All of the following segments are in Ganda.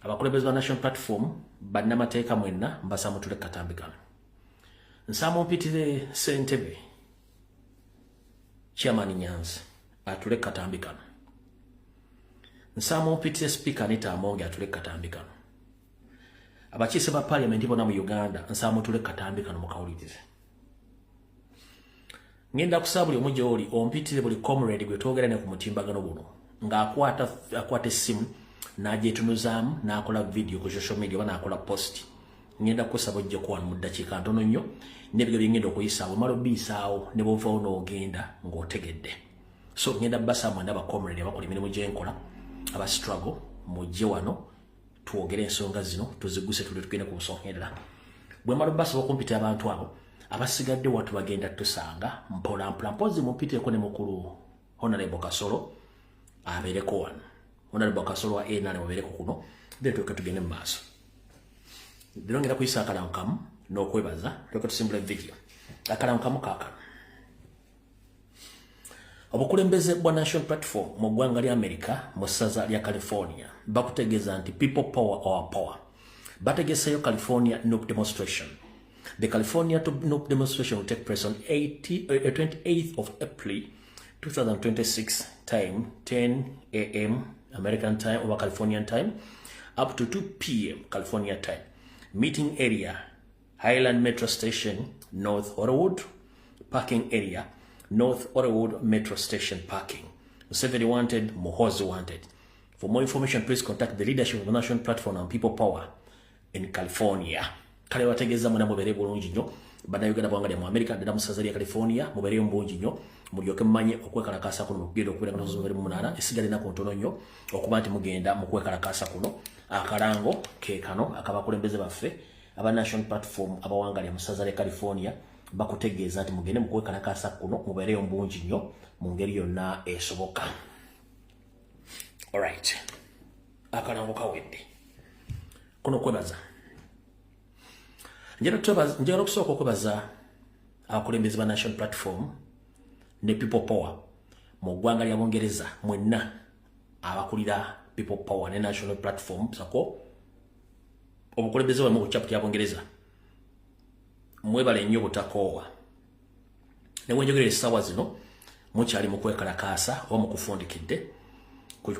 abakulembeze ba National Platform bannamateeka mwenna mbasaamu tule katambikano. Nsaamu mpitire Ssentebe Chairman Nyanzi atule katambikano. Nsaamu mpitire Speaker Anita Amonge atule katambikano. Abakiise ba Parliament bonna mu Uganda nsaamu tule katambikano mu kawulirize. Ngenda kusabuli omujja oli ompitire buli comrade gwe twogera ne ku mutimbagano buno nga akwata essimu n'agyetunuzaamu n'akola video ku social media bana akola post. Ngenda kusaba ojje kuwano mu ddakiika ntono nnyo n'ebigero bye ngenda okuyisaawo omala obiyisaawo ne bw'ovaawo n'ogenda ng'otegedde. So ngenda basaamu n'aba comrade abakola emirimu gy'enkola aba struggle mujje wano twogere ensonga zino tuziguse tugende ku busongerera. Bwe mala basaba okumpita abantu abo abasigadde watu bagenda tusanga mpola mpozi mumpiteko ne mukulu Honorable Kasolo abeereko wano. Honorable Kasolo wa A9 wabeereko kuno then tugende mu maaso. Ndongera kuyisa akalankamu n'okwebaza tusimbula video akalankamu kaakano. Obukulembeze bwa National Platform mu ggwanga lya America mu ssaza lya California bakutegeeza nti people power or power. Bategeseyo California NUP demonstration. The California NUP demonstration will take place on 28th of April 2026 time 10 a.m. American time over Californian time up to 2 p.m. California time. Meeting area Highland Metro Station North Hollywood. Parking area North Hollywood Metro Station parking. Museveni wanted, Muhoozi wanted. For more information, please contact the leadership of the National Platform on People Power in California. Kale wategeza mwana mubere bulungi nnyo bana Uganda bwanga lya mu America dada mu ssaza lya California mubere mbungi nnyo mulyoke mmanye okwekalakasa kuno mugenda okubeera nga tuzumere mu munana esigale nako ntono nnyo okuba nti mugenda mu kwekalakasa kuno akalango ke kano akabakulembeze baffe aba National Platform abawanga lya mu ssaza lya California bakutegeeza nti mugende mu kwekalakasa kuno mubere mbungi nnyo mu ngeri yonna esoboka. Alright, akalango kawedde kuno kwebaza. Njagala okusooka okwebaza abakulembeze ba National Platform ne People Power mu ggwanga lya Bungereza mwenna abakulira People Power ne National Platform sako obukulembeze bwe mu chapter ya Bungereza mwebale nnyo butakoowa ne wenjogerera essaawa zino mukyali mu kwekalakaasa oba mu kufundikidde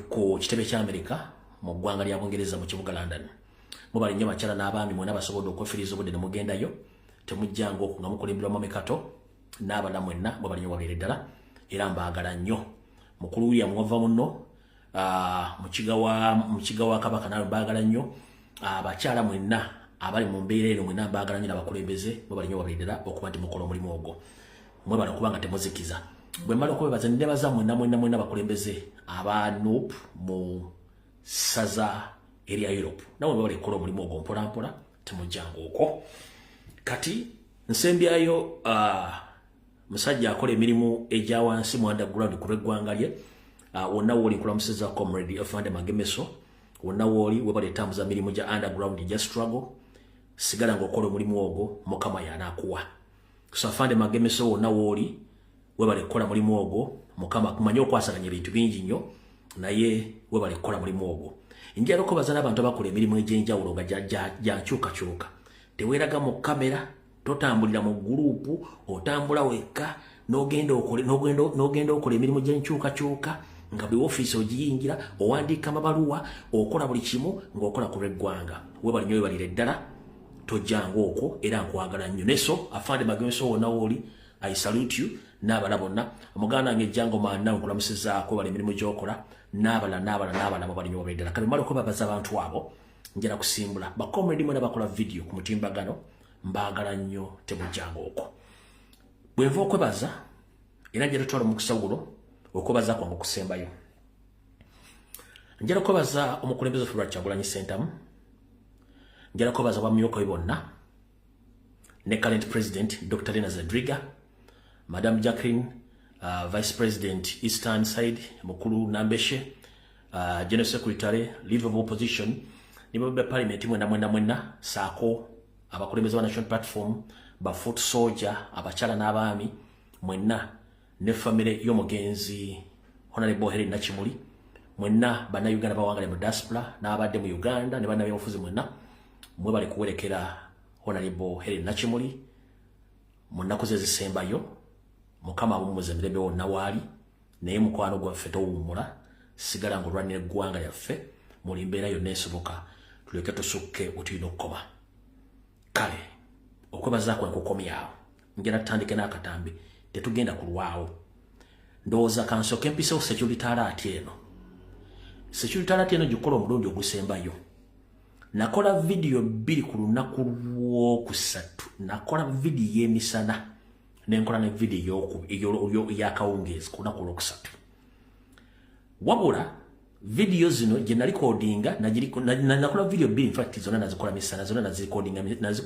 ku kitebe kya Amerika mu ggwanga lya Bungereza mu kibuga London. Mubali nnyo bakyala n'abaami mwena basobodde okwefiriza obudde ne mugendayo temujjanga nga mukulimbirwa mu mikato n'abala mwenna mubali nnyo wabeere ddala era mbaagala nnyo. Mukulu William wava muno mukiga wa Kabaka nawe mbaagala nnyo. Abakyala mwenna abali mu mbeera eno mwenna mbaagala nnyo n'abakulembeze mubali nnyo wabeere ddala okuba nti mukola omulimu ogwo mwebala okubanga temuzikiza. Bwe mmala okwebaza nnebaza mwenna abakulembeze aba NUP mu ssaza area Europe nawe bale kola omulimu ogwo mpola temujjanga okwo. Kati nsembyayo musajja akola emirimu egya wansi mu underground ku lw'eggwanga lye wonna wooli nkulamusizza comrade Afande Magemeso wonna wooli webale tambuza mirimu gya underground gya struggle sigala ng'okola omulimu ogwo Mukama y'anaakuwa. So Afande Magemeso wonna wooli webale kola mulimu ogwo Mukama kumanya okwasaganya ebintu bingi nnyo naye webale kola mulimu ogwo. Njagala okubaza n'abantu abakola emirimu egy'enjawulo nga gya nkyukakyuka teweeraga mu kamera totambulira mu gurupu otambula wekka n'ogenda okola emirimu gy'enkyukakyuka nga buli ofiisi ogiyingira owandiika amabaluwa okola buli kimu ng'okola ku lw'eggwanga. Webali nnyo webalire ddala tojjanga okwo era nkwagala nnyo. Neso Afande Magemeso wonna wooli I salute you n'abala bonna omuganda wange Jango Manna nkulamusizaako bali emirimu gy'okola n'abala mubali nnyo wabeere ddala. Kale mmala okwebaza abantu abo njala kusimbula bakomedi mwena bakola video ku mutimbagano mbaagala nnyo temujjanga okwo. Bwe nva okwebaza era njala tutwala omukisa guno okwebaza kwange okusembayo. Njala kwebaza omukulembeze waffe Kyagulanyi Ssentamu, njala kwebaza bamyuka bonna ne current president Dr. Lena Zadriga, Madam Jacqueline, Vice President Eastern Side Mukulu Nambeshe, General Secretary Leader of Opposition ni baba parliament mwena saako abakulembeze wa National Platform ba foot soldier abachala n'abaami mwenna ne family y'omugenzi Honorable Helen Nakimuli mwenna bannayuganda bawangale mu diaspora n'abadde mu Uganda ne bannabyobufuzi mwenna mwe bali kuwerekera Honorable Helen Nakimuli mu nnaku ze zisembayo. Mukama abumuze emirembe wonna waali naye mukwano gwaffe towummula sigala ng'olwanira eggwanga lyaffe muli mbeera yonna esoboka tuleke tusukke utulina okukoma. Kale okwebazaako enkukomyawo ngenda tutandike n'akatambi tetugenda kulwawo. Ndowooza kansooke mpisewo security alert eno. Security alert eno gikola omulundi ogusembayo. Nakola video 2 ku lunaku lw'okusatu. Nakola video y'emisana nenkola ne video y'akawungeezi ku lunaku lw'okusatu. Wabula video zino gye nalicordinga nakola video 2 in fact zonna nazikola misana zonna nazirecordinga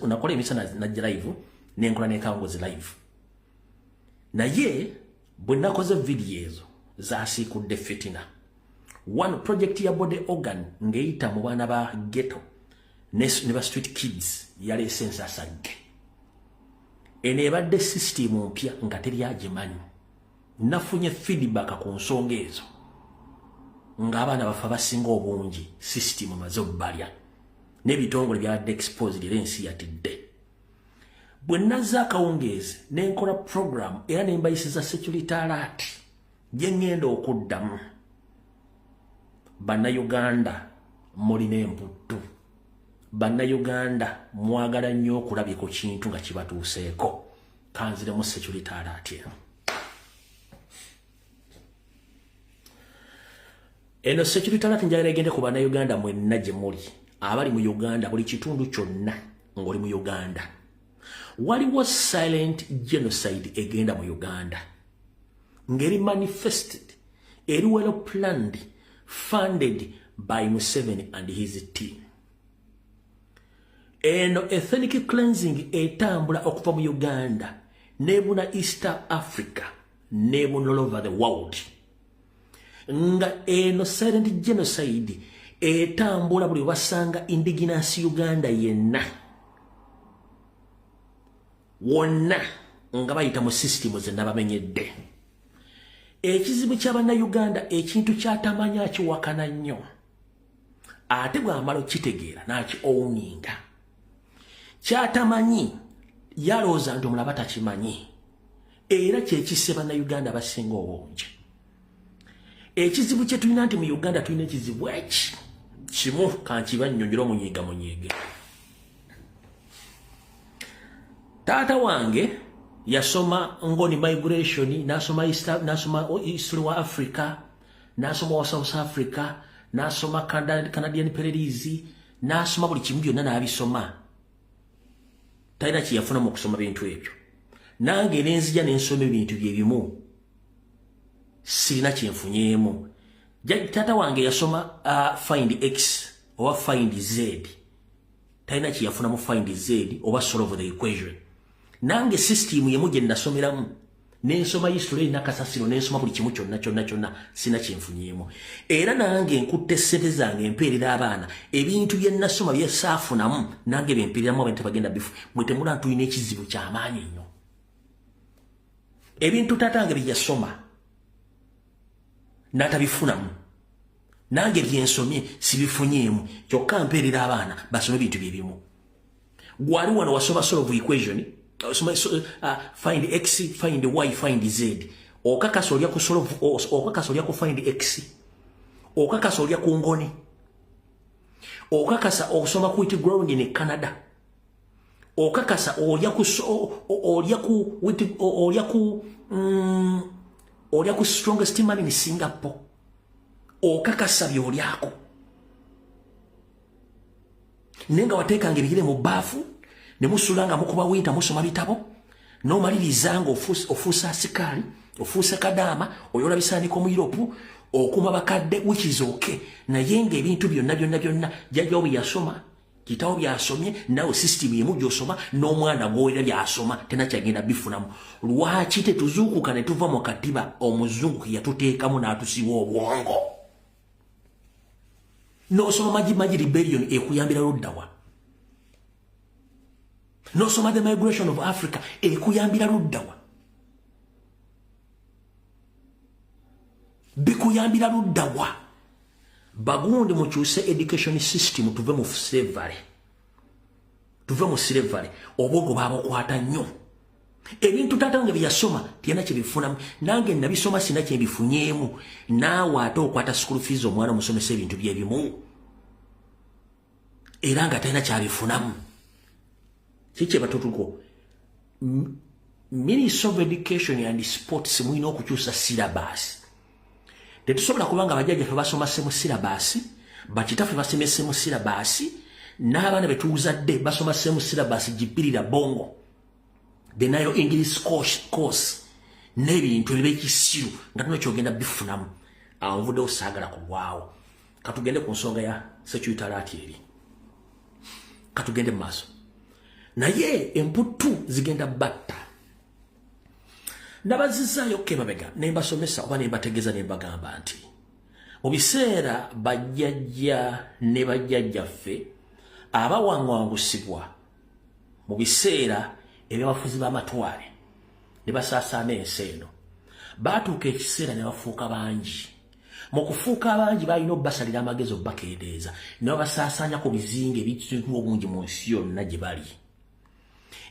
nakola emisana najja live nenkola n'ekawungeezi live. Naye bwe nakoze video ezo zaasiikudde fitina. One project ya body organ ngeyita mu baana ba ghetto ne ba street kids yaleese ensasagge. Eno ebadde system mpya nga teri agimanyi. Nafunye feedback ku nsonga ezo ng'abaana bafa basinga obungi system amaze obbalya n'ebitongole byabadde exposed era ensi yatidde. Bwe nazza akawungeezi n'enkola program era ne mbayisiza security alert gye ngenda okuddamu. Bannayuganda mulina emputtu. Bannayuganda mwagala nnyo okulabye ku kintu nga kibatuuseeko. Kanziremu security alert eno. Eno security alert njagala egende ku bannayuganda mwenna gye muli abali mu Uganda buli kitundu kyonna ng'oli mu Uganda. Waliwo silent genocide egenda mu Uganda ngeri manifested eri well planned funded by Museveni and his team. Eno ethnic cleansing etambula okuva mu Uganda nebuna East Africa nebuna all over the world. Nga eno silent genocide etambula buli wasanga indigenous Uganda yenna wonna nga bayita mu system ze nabamenyedde. Ekizibu ky'Abannayuganda ekintu kyatamanya kiwakana nnyo ate bw'amala kitegeera n'aki owuninga. Kyatamanyi yalooza nti omulaba takimanyi era kyekisse Bannayuganda basinga obungi. Ekizibu kye tulina nti mu Uganda tulina ekizibu eki kimu kankibannyonnyera omunyiiga. Taata wange yasoma ngoni migration nasoma history wa Africa nasoma wa South Africa nasoma Canadian Perilizi nasoma buli kimu byonna n'abisoma. Talina kiyafuna mu kusoma bintu ebyo. Nange nenzija nensoma ebintu bye bimu sirina kyenfunyeemu. Taata wange yasoma find X oba find Z. Talina kiyafuna mu find Z oba solve the equation. Nange system yemu gye nasomeramu nensoma history nakasasiro nensoma buli kimu kyonna sina kyenfunyeemu. Era nange nkutte ssente zange empeerera abaana ebintu bye nasoma bye saafunamu nange bempeereramu abantu bagenda bifu. Mwe temula tulina ekizibu ky'amaanyi nnyo. Ebintu tatange bye yasoma n'atabifunamu nange byensomye sibifunyeemu kyokka mpeerera abaana basome bintu bye bimu. Gwali wano wasoma solve equation find X, find Y, find Z. Okakasa olya ku solve, okakasa olya ku find X. Okakasa olya ku ngoni. Okakasa okusoma ku wheat growing in Canada. Okakasa olya ku strongest man in Singapore. Okakasa byolyako. Nenga watekanga ebigere mu baafu. Nemusulanga mukuba winta musoma bitabo n'omalirizanga ofuusa asikali ofuusa kadaama oyola bisaaniko mu Europe okuma bakadde which is okay. Naye ng'ebintu byonna jjajjawo bye yasoma kitawo byasomye nawe system yemu gy'osoma n'omwana gw'oyira byasoma tena kyagenda bifunamu. Lwaki tetuzuukuka ne tuva mu katiba omuzungu ke yatuteekamu n'atusiwa obwongo? N'osoma Maji Rebellion ekuyambira luddawa. N'osoma the migration of Africa ekuyambira luddawa. Bikuyambira luddawa. bagundi mukyuse education system tuve mu slavery obwogo babukwata nnyo ebintu tatange byasoma tiana kye bifunamu nange nabisoma sina kye bifunyeemu naawe ate okwata school fees omwana musomesa ebintu byebimu era nga talina kyabifunamu kiki batotuko Ministry of Education and Sports mulina okukyusa syllabus tetusobola kubanga bajjajjaffe basoma mu syllabus bakitaffe basomese mu syllabus n'abaana betuuzadde basoma mu syllabus gipirira bongo the nayo English course n'ebintu ebibekisiru nga tuno kyogenda bifunamu anvudde osaagala kulwawo katugende ku nsonga ya security alert eri katugende mu maaso naye emputu zigenda batta nabazizaayo kemabega nembasomesa oba nembategeeza nembagamba nti mu biseera bajjajja ne bajjajjaffe abawaŋŋangusibwa mu biseera ebyabafuzi b'amatwale ne basaasaana ensi eno baatuuka ekiseera ne bafuuka bangi mu kufuuka abangi balina obbasalira amagezi obbakendeeza ne babasaasaanya ku bizinga ebituukiwa obungi mu nsi yonna gye bali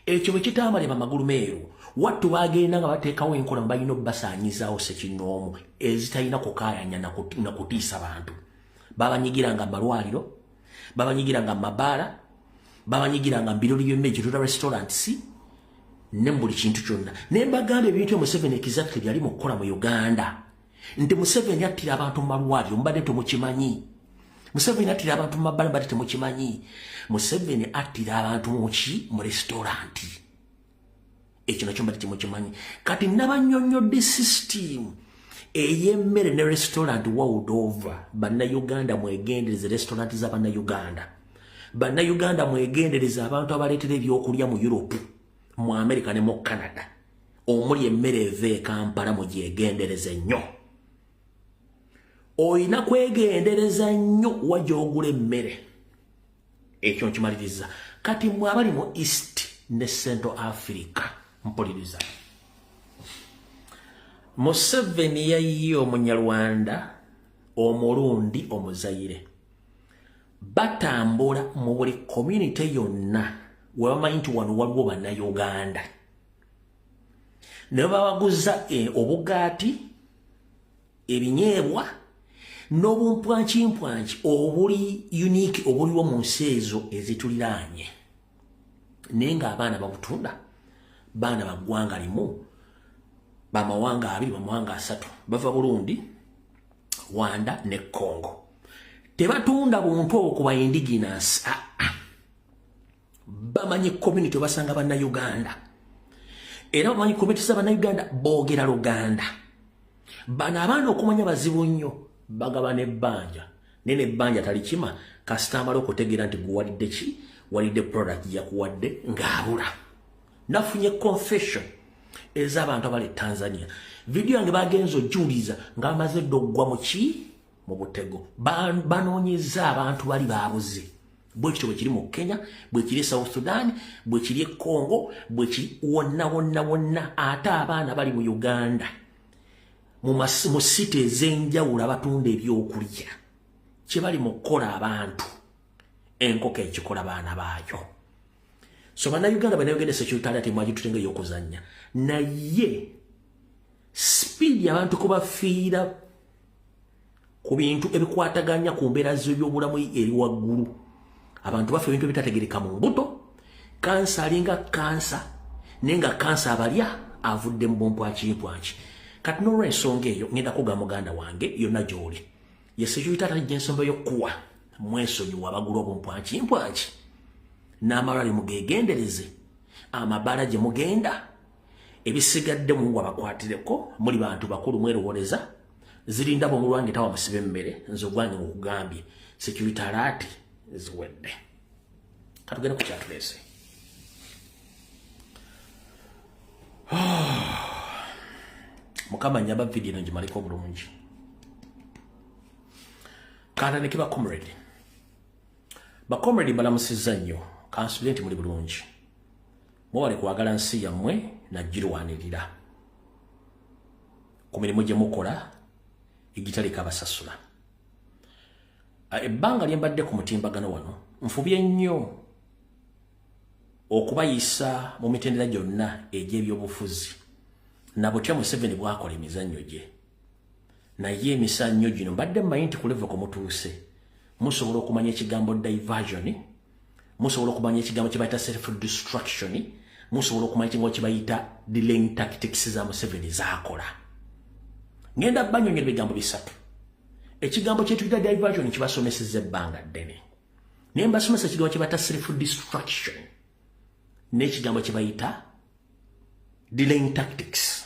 ekyo bwe kitaamalema amagulu meeru wattu bagenda nga bateekawo enkola balina obbasaanyizaawo sekinoomu ezitalina kukaayanya na kutiisa bantu babanyigiranga mu malwaliro babanyigiranga mu mabaala babanyigiranga mu biroli by'emmere tuta restaurants ne buli kintu kyonna ne mbagamba ebintu Museveni exactly byali mu kukola mu Uganda nti Museveni attira abantu mu malwaliro mbadde temukimanyi Museveni attira abantu mu mabaala mbadde temukimanyi Museveni attira abantu mu restaurant ekyo nakyo mbadde temukimanyi kati nabanyonyodde system ey'emmere ne restaurant world over bannayuganda mwegendereze restaurant z'abannayuganda bannayuganda mwegendereze abantu abaleetera ebyokulya mu Europe mu America ne mu Canada omuli emmere eva e Kampala mugyegendereze nnyo oyina kwegendereza nnyo wajogula emmere ekyo nkimaliriza kati mwe abali mu East ne Central Africa mpuliriza Museveni yayiye Omunyarwanda Omurundi Omuzaire batambula mu buli community yonna webamanyi nti wano waliwo bannayuganda ne babaguza obugaati ebinyeebwa n'obumpwankimpwanki obuli unique obuliwo mu nsi ezo ezituliraanye naye ng'abaana babutunda baana baggwanga limu bamawanga 2 bamawanga 3 bava Burundi Rwanda ne Congo tebatunda buntu okuba indigenous bamanyi community basanga bannayuganda era bamanyi community z'abannayuganda boogera Luganda bana abaana okumanya bazibu nnyo bagabana ebbanja nene ebbanja talikima kasitamba okutegeera nti guwalidde ki walidde product yakuwadde ng'abula nafunye confession ez'abantu abali Tanzania video yange bagenzo ojuliza nga bamaze doggwa mu ki mu butego banoonyeza abantu bali baabuze bwe kityo bwe kiri mu Kenya bwe kiri South Sudan bwe kiri Congo bwe kiri wonna ate abaana bali mu Uganda mu site ez'enjawulo abatunda ebyokulya kye bali mu kukola abantu enkoko ekikola baana baayo so bannayuganda bannayuganda security alert mwagitutenga ey'okuzannya naye speed abantu kubafiira ku bintu ebikwataganya ku mbeera z'ebyobulamu eri waggulu abantu bafa ebintu ebitategereka mu mbuto kansa alinga kansa naye nga kansa abalya avudde mu bompwakimpwaki kati n'olw'ensonga eyo ngenda kugamba muganda wange yonna gy'oli ye security alert gy'ensonga y'okkuwa mwesonyiwa abagula obumpwakimpwaki n'amalwaliro mugegendereze amabaala gye mugenda ebisigadde mu wabakwatireko muli bantu bakulu mwerowoleza zirinda bomulwange tawa musibe emmere nze ogwange ngukugambye security alert ziwedde katugenda ku kyatuleese mukama nyamba video eno gimaliko obulungi kana ne kiba comrade bakomrade balamusizza nnyo kansubire nti muli bulungi mwewale kwagala nsi yammwe nagirwanirira ku mirimu gye mukola egitaleka abasasula ebbanga lyembadde ku mutimbagano wano nfubye nnyo okubayisa mu mitendera gyonna egy'ebyobufuzi na butya Museveni bwakola emizannyo gye naye emizannyo gino mbadde mmanyi nti ku level ko mutuuse musobola okumanya ekigambo diversion musobola okumanya ekigambo kye bayita self destruction musobola okumanya ekigambo kye bayita delaying tactics za Museveni zaakola ngenda banyonyera ebigambo bisatu ekigambo kye tuyita diversion kibasomesezza ebbanga ddene naye mbasomesa ekigambo kye bayita self destruction n'ekigambo kye bayita delaying tactics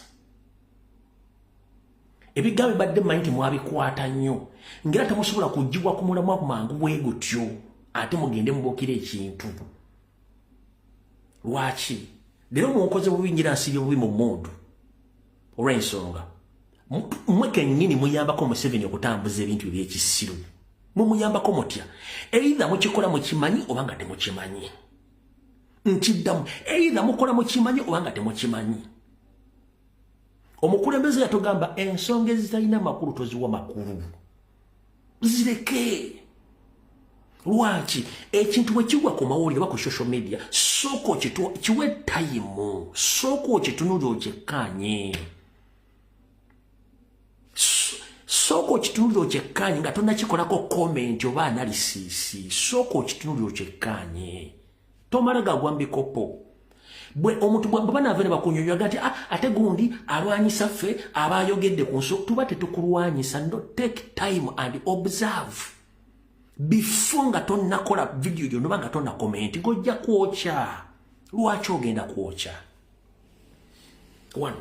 ebigambo badde mmanyi nti mwabikwata nnyo ngera temusobola kugibwa ku mulamwa ku mangu bwe gutyo ate mugende mubuukira ekintu lwaki leero mukoze bubi ngira nsibye bubi mu mundu olw'ensonga mmwe kennyini muyambako Museveni okutambuza ebintu eby'ekisiru mumuyambako mutya either mukikola mukimanyi oba nga temukimanyi nkiddamu either mukola mukimanyi oba nga temukimanyi omukulembeze yatugamba ensonga ezitalina makulu toziwa makulu zireke lwaki ekintu bwe kigwa ku mawulire oba ku social media soko kiwe tayimu soko kitunulira okyekkaanye soko kitunulira okyekkaanye nga tonnakikolako comment oba analysis soko kitunulira okyekkaanye tomala gagwa mbikopo bwe omuntu bwe banava ne bakunyonyoga nti ate gundi alwanyisa ffe abayogedde ku nso tuba tetukulwanyisa no take time and observe before nga tonnakola video gyo noba nga tonna comment gojja kwokya lwaki ogenda kwokya one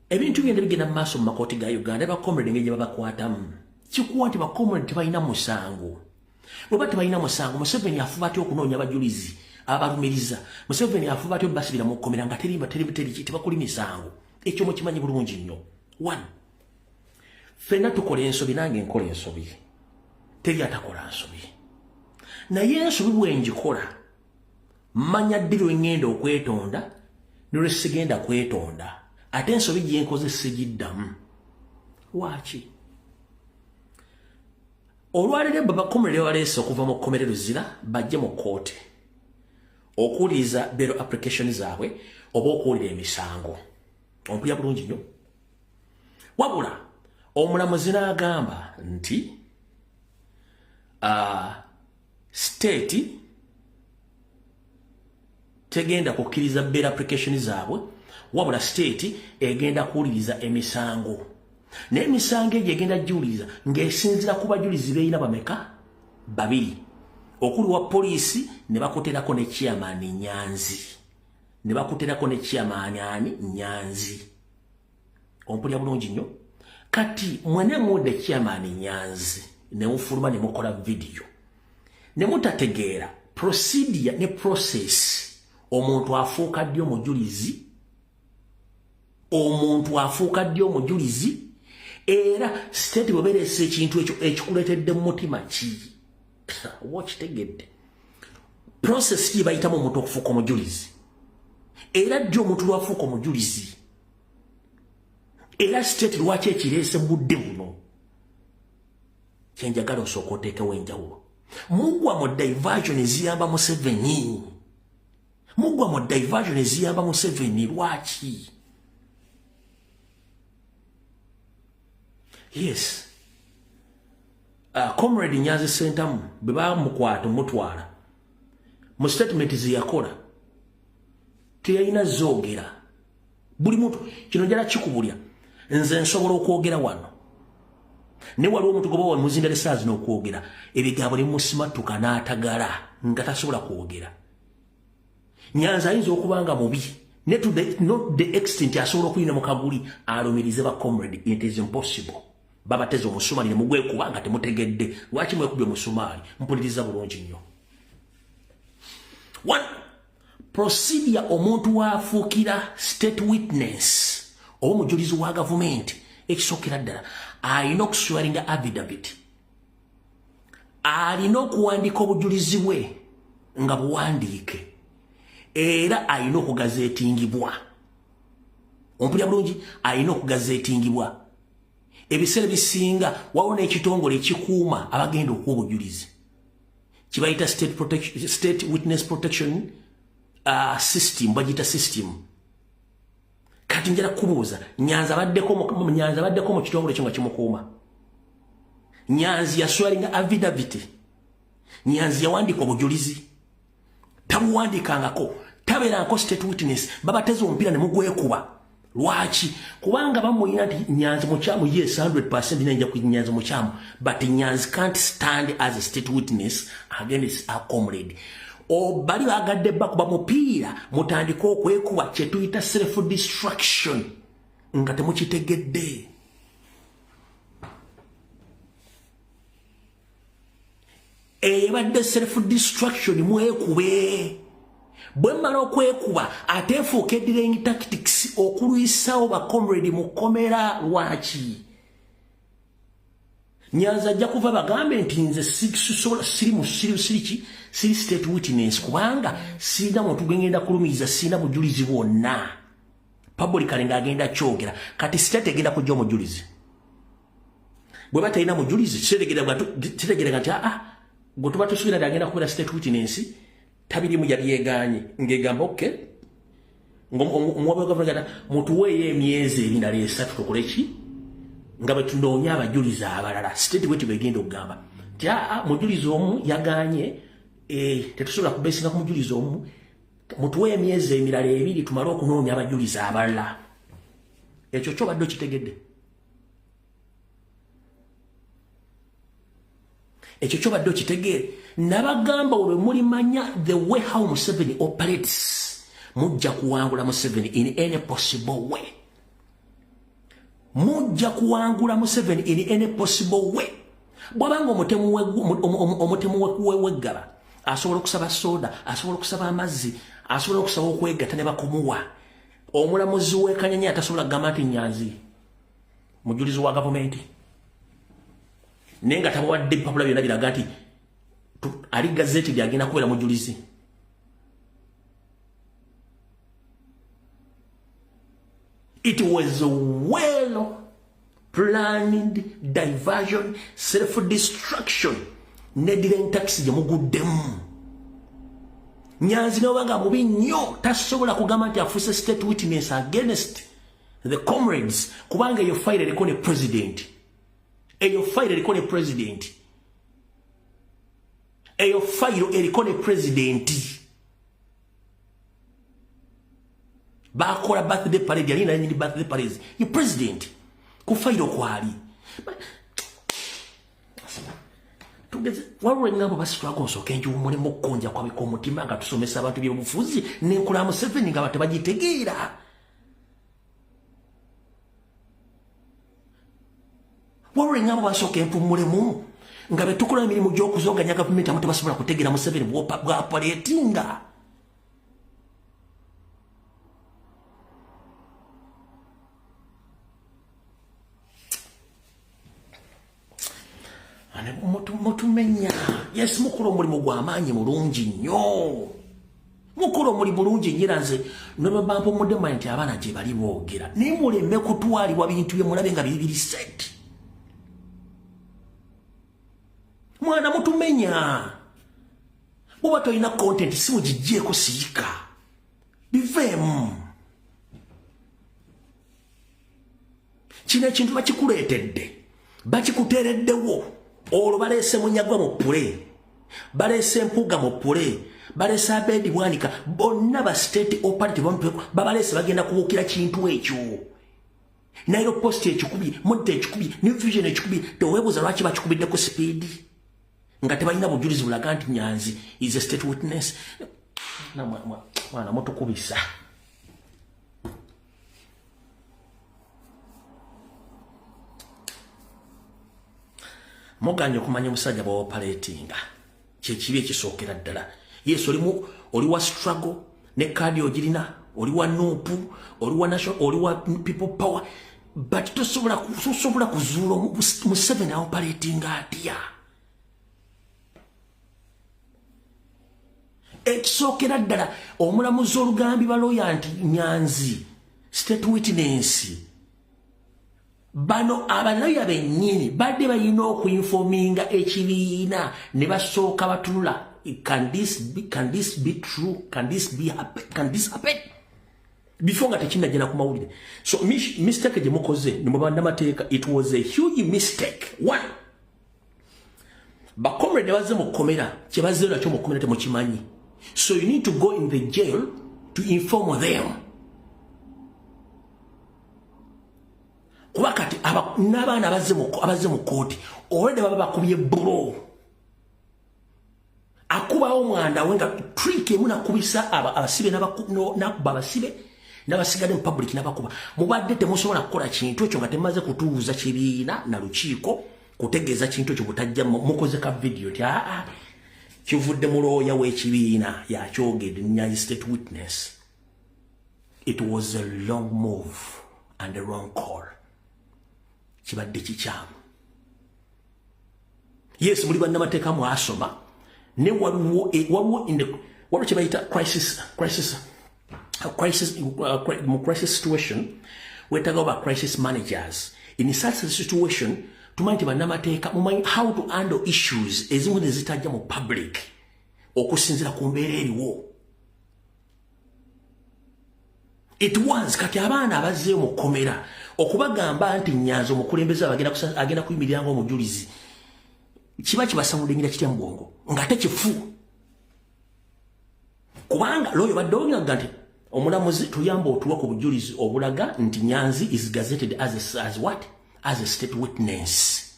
ebintu byenda bigenda mu maaso mu makooti ga Uganda bakomrade engeri gye babakwatamu kikuwa nti bakomrade tebalina musango bweba tebalina musango Museveni afuba atya okunoonya abajulizi abalumiriza Museveni afuba atya basibira mu kkomera nga tebakuli misango ekyo mukimanyi bulungi nnyo one ffenna tukola ensobi nange nkola ensobi teri atakola nsobi naye ensobi bwengikola mmanya ddi lwengenda okwetonda nolwesigenda kwetonda ate ensobi gyenkoze sigiddamu lwaki olwaliro babakomrade baleese okuva mu kkomere luzira bajje mu kooti okuwuliriza bail application zaabwe oba okuwulira emisango ompulya bulungi nnyo wabula omulamuzi n'agamba nti state tegenda kukkiriza bail application zaabwe wabula state egenda kuwuliriza emisango n'emisango egyo egenda giwuliriza ng'esinzira ku bajulizi beeyina bameka babiri okuli wa poliisi ne bakuterako ne chairman Nyanzi ne bakuterako ne chairman ani Nyanzi ompulya bulungi nnyo kati mwene mude chairman Nyanzi ne mufuluma ne mukola video ne mutategeera procedure ne process omuntu afuuka ddi omujulizi era state boberese ekintu ekyo ekikuletedde mu mutima ki wakitegedde process ki bayitamu omuntu okufuuka omujulizi era ddi omuntu lwafuuka omujulizi era state lwaki ekireese mu budde buno kyenjagala osooka oteekewo enjawulo mugwa mu diversion eziyamba Museveni lwaki yes comrade Nyanzi Sentamu bwe bamukwata mutwala mu statement ziyakola teyalina zoogera buli muntu kino njala kikubulya nze nsobola okwogera wano ne waliwo omuntu goba wamuzindala essaazi n'okwogera ebigambo ne musimattuka n'atagala nga tasobola kwogera Nyanzi ayinza okubanga mubi not the extent asobola okuyina mu kaguli alumirize ba comrade it is impossible babateze omusumaali ne mugwekuba nga temutegedde lwaki mwekubye omusumaali mpuliriza bulungi nnyo one procedure omuntu waafuukira state witness oba omujulizi wa gavumenti ekisookera ddala alina okuswaringa affidavit alina okuwandiika obujulizi bwe nga buwandiike era alina okugazeetingibwa ompulya bulungi alina okugazeetingibwa Ebiseera bisinga wawona ekitongole ekikuuma abagenda okuwa obujulizi kibayita state witness protection system bagita system. Kati njala kubuuza Nyanzi abaddeko mu kitongole ekyo nga kimukuuma. Nyanzi yaswalinga affidavit. Nyanzi yawandiika obujulizi. Tabuwandikangako. Tabeerangako state witness. Babateze omupiira ne mugwekuba. Lwaki? Kubanga bamuyina nti Nyanzi mukyamu, yes 100% ninja ku Nyanzi mukyamu. But Nyanzi can't stand as a state witness against our comrade. Bali bagadde bakuba mupiira mutandika okwekuba kye tuyita self destruction nga temukitegedde. Ebadde self destruction mwekube. Bwe mmala okwekuba ate efuuka delaying tactics okulwisawo ba comrade mukomera. Lwaki? Nyanzi ajja kuva bagambe nti nze siri state witness kubanga sina muntu gengenda kulumiza, sina bujulizi bwonna. Publicly ng'agenda kyogera kati state egenda kujja omujulizi. Bwe batalina mujulizi kitegeera nti gwe tuba tusuubira agenda kubeera state witness tabirimu yabyegaanye ng'egamba okay omwoyo gavumenti mutuweeyo emyezi ebirala 3 tukole ki nga bwe tunoonya abajulizi abalala. State bwe tibegenda okugamba nti mujulizi omu yagaanye tetusobola kubeesinga ku mujulizi omu, mutuweeyo emyezi emirala 2 tumale okunoonya abajulizi abalala. Ekyo kyobadde okitegedde? Ekyo kyobadde okitegeere? Nabagamba olwe mulimanya the way how Museveni operates mujja kuwangula Museveni in any possible way. Mujja kuwangula Museveni in any possible way. Bwabanga omutemu weggala asobola okusaba soda, asobola okusaba amazzi, asobola okusaba okwegatta ne bakumuwa. Omulamuzi w'ekanyanya atasobola kugamba nti Nyanzi mujulizi wa gavumenti naye nga tabawadde bipapula byonna biraga nti ali gazeti lyagenda kubeera mujulizi. It was a well planned diversion, self-destruction. Nediren taxi jamuguddemu. Nyanzi n'obanga mubi nnyo tasobola kugamba nti afuuse state witness against the comrades kubanga eyo file eriko ne president. Eyo file eriko ne president. Eyo file eriko ne president. Bakola birthday parade yali nanyini birthday parade. You president ku file kwali. Tugeze walwe ngabo basitwako nsoke nju mulimu konja kwa biko mutima nga tusomesa abantu byobufuzi nenkula Museveni nga batabagitegeera. Walwe ngabo basoke mpumulemu nga betukola emirimu gy'okuzoganya gavumenti amutu basobola kutegeera Museveni bwa paletinga. Mutumenya yes mukolo mulimu gw'amaanyi mulungi nnyo. Mukolo muli mulungi nnyira nze nebabampa omudema nti abaana gye bali boogera naye muleme kutwalibwa bintu bye mulabe nga bibiri set. Mwana mutumenya bw'oba tolina content si mugiggyeko siika biveemu. Kino ekintu bakikuleetedde bakikuteereddewo. Olwo baleese Munyagwa mu pule, baleese Mpuga mu pule, baleese Abedi Bwanika, bonna ba state operative babaleese bagenda kubuukira kintu ekyo. Nairo post ekikubi, Model ekikubi, New Vision ekikubi, teweebuuza lwaki bakikubiddeko speed nga tebalina bujulizi bulaga nti Nyanzi is a state witness. Mwana mutukubisa. Moganya kumanya musajja bwa operatinga kyekibi ekisookera ddala. Yes oli wa struggle ne kadi ogirina, oli wa nupu, oli wa national, oli wa people power, but tosobola kuzuula Museveni operatinga atya. Ekisookera ddala omulamuzi olugambi baloya nti Nyanzi state witness bano abaloya bennyini badde balina okuinforminga ekibiina ne basooka batunula can this be true, can this happen before nga tekinnagenda ku mawulire. So mistake gye mukoze ne mubannamateeka, it was a huge mistake. One, bakomrade bazze mukomera kye bazze nakyo mukomera temukimanyi, so you need to go in the jail to inform them. Kuba kati n'abaana abazze mu kooti already baba bakubye blow, akubawo omwanda we nga trick emu nakubisa abasibe nakuba abasibe n'abasigade mu public n'abakuba. Mubadde temusobola kukola kintu ekyo nga temaze kutuuza kibiina na lukiiko kutegeeza kintu ekyo butajja mukoze ka video ti kivudde mu looya w'ekibiina yakyogedde Nyanzi State Witness. It was a long move and a wrong call. Kibadde kikyamu. Yes, muli bannamateeka mwasoma ne waliwo kye bayita crisis situation, wetaaga oba crisis managers. In such a situation, tumanyi nti bannamateeka mumanyi how to handle issues ezimu ne zitajja mu public okusinziira ku mbeera eriwo. It was kati abaana abazzeeyo mu kkomera okubagamba nti Nyanzi omukulembeze agenda kuyimirira ng'omujulizi kiba kibasamuddengira kitya mu bwongo nga tekifu, kubanga looyo badde onyaga nti omulamuzi tuyamba otuwa ku bujulizi obulaga nti Nyanzi is gazetted as a state witness.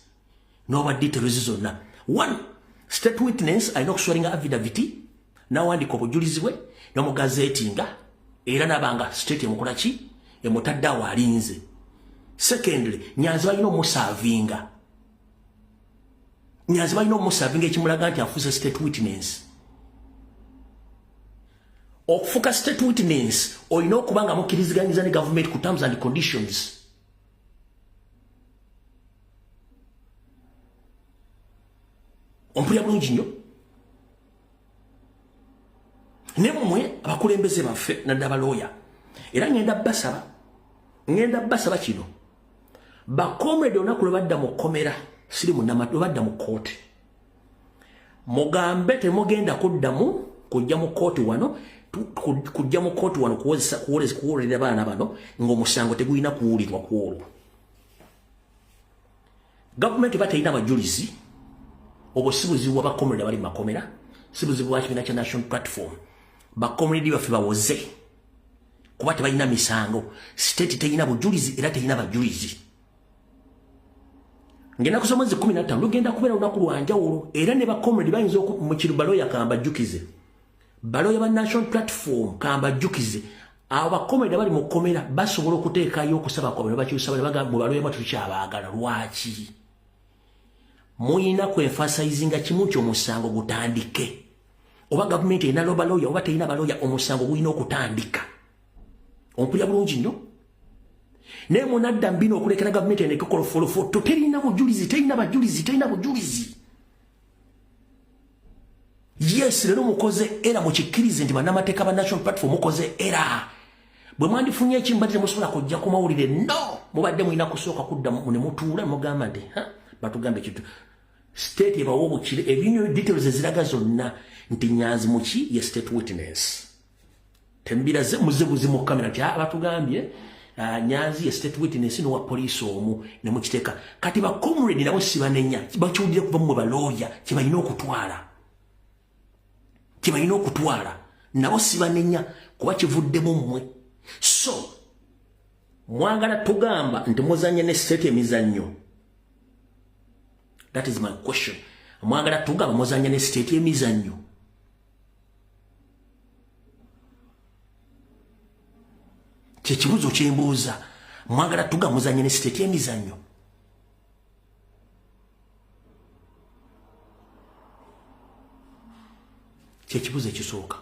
N'oba details zonna. One, state witness alina okuswalinga affidavit n'awandiika obujulizi bwe n'omugazeetinga era nabanga state emukola ki emutadde awo alinze. Secondly, Nyanzi balina omusavinga. Nyanzi balina omusavinga ekimulaga nti afuuse state witness. Okufuuka state witness olina okuba nga mukkiriziganyiza ne government ku terms and conditions. Ompulira bulungi nnyo. Ne mmwe abakulembeze baffe nadda abalooya era ngenda basaba kino, bakomrade olunaku lwe badda mu kkomera siri munnamatu lwe badda mu kooti mugambe temugenda kuddamu kujja mu kooti wano kuwolera abaana bano ng'omusango tegulina kuwulirwa ku olwo. Gavumenti batalina abajulizi, obwo si buzibu bwa bakomrade abali mu makomera, si buzibu bwa kibiina kya National Platform. Bakomrade baffe bawoze kuba tebalina misango, state terina bujulizi era terina bajulizi. Ngenda kusoma mwezi 15 lugenda kubeera lunaku lwanjawulo era ne bakomrade bayinza mu baloya kamba jjukize, baloya ba National Platform kamba jjukize, abo bakomrade bali mu kkomera basobola okuteekayo okusaba kwabwe bakyusa bagamba baloya batu tukyabaagala. Lwaki muyina kwefasayizinga kimu ky'omusango gutandike? Oba gavumenti erina baloya oba terina baloya, omusango gulina okutandika. Ompulira bulungi nnyo. Naye munadda mbino okulekera gavumenti eno ekokola folofoto, terina bujulizi, terina bujulizi. Yes, lero mukoze era mukikkirize nti bannamateeka ba National Platform mukoze era. Bwe mwandifunye ekimu badde temusobola kujja ku mawulire, no, mubadde mulina kusooka kudda ne mutuula mugamba nti batugambe kitu state ebawo obukire ebinyo details eziraga zonna nti Nyanzi muki ye state witness. Tembira muzibuzi mu kamera nti batugambye Nyanzi ye state witness no wa police omu ne mukiteeka. Kati ba comrade nabo sibanenya bakiwulire kuva mu balooya kibalina okutwala nabo sibanenya kuba kivuddemu mmwe. So mwagala tugamba nti muzanya ne state emizannyo. That is my question. Mwagala tugamba muzanya ne state emizannyo. Kyekibuzo kyembuuza, mwagala tugamba muzanya ne state emizannyo. Kyekibuzo ekisooka.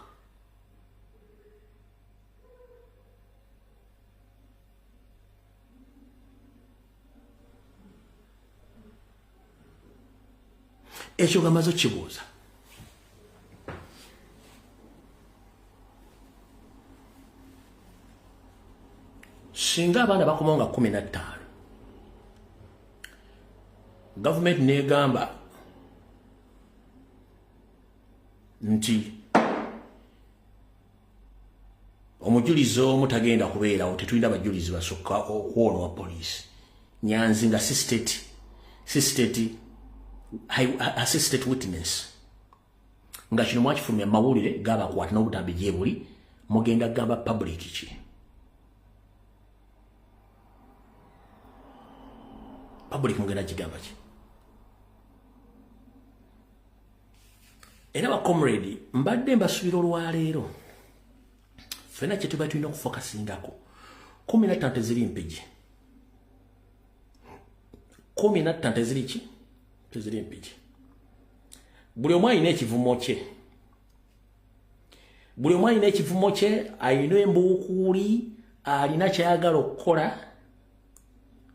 Ekyo gamaze kibuuza. Singa abaana bakomawo nga 15 government negamba nti omujulizi omu tagenda kubeerawo, tetulina abajulizi basukka okwono wa poliisi. Nyanzi nga assistant witness nga kino mwakifulumya mawulire gabakwata n'obutambi gyebuli, mugenda gamba public ki? Public mugenda kigamba ki? Era comrade mbadde mbasubira olwaleero fena kye tuba tulina okufokasingako 15 teziri mpigi, 15 teziri ki? Teziri mpigi. Buli omu alina ekivumo kye, buli omu alina ekivumo kye, alina embuukuli, alina kyayagala okukola.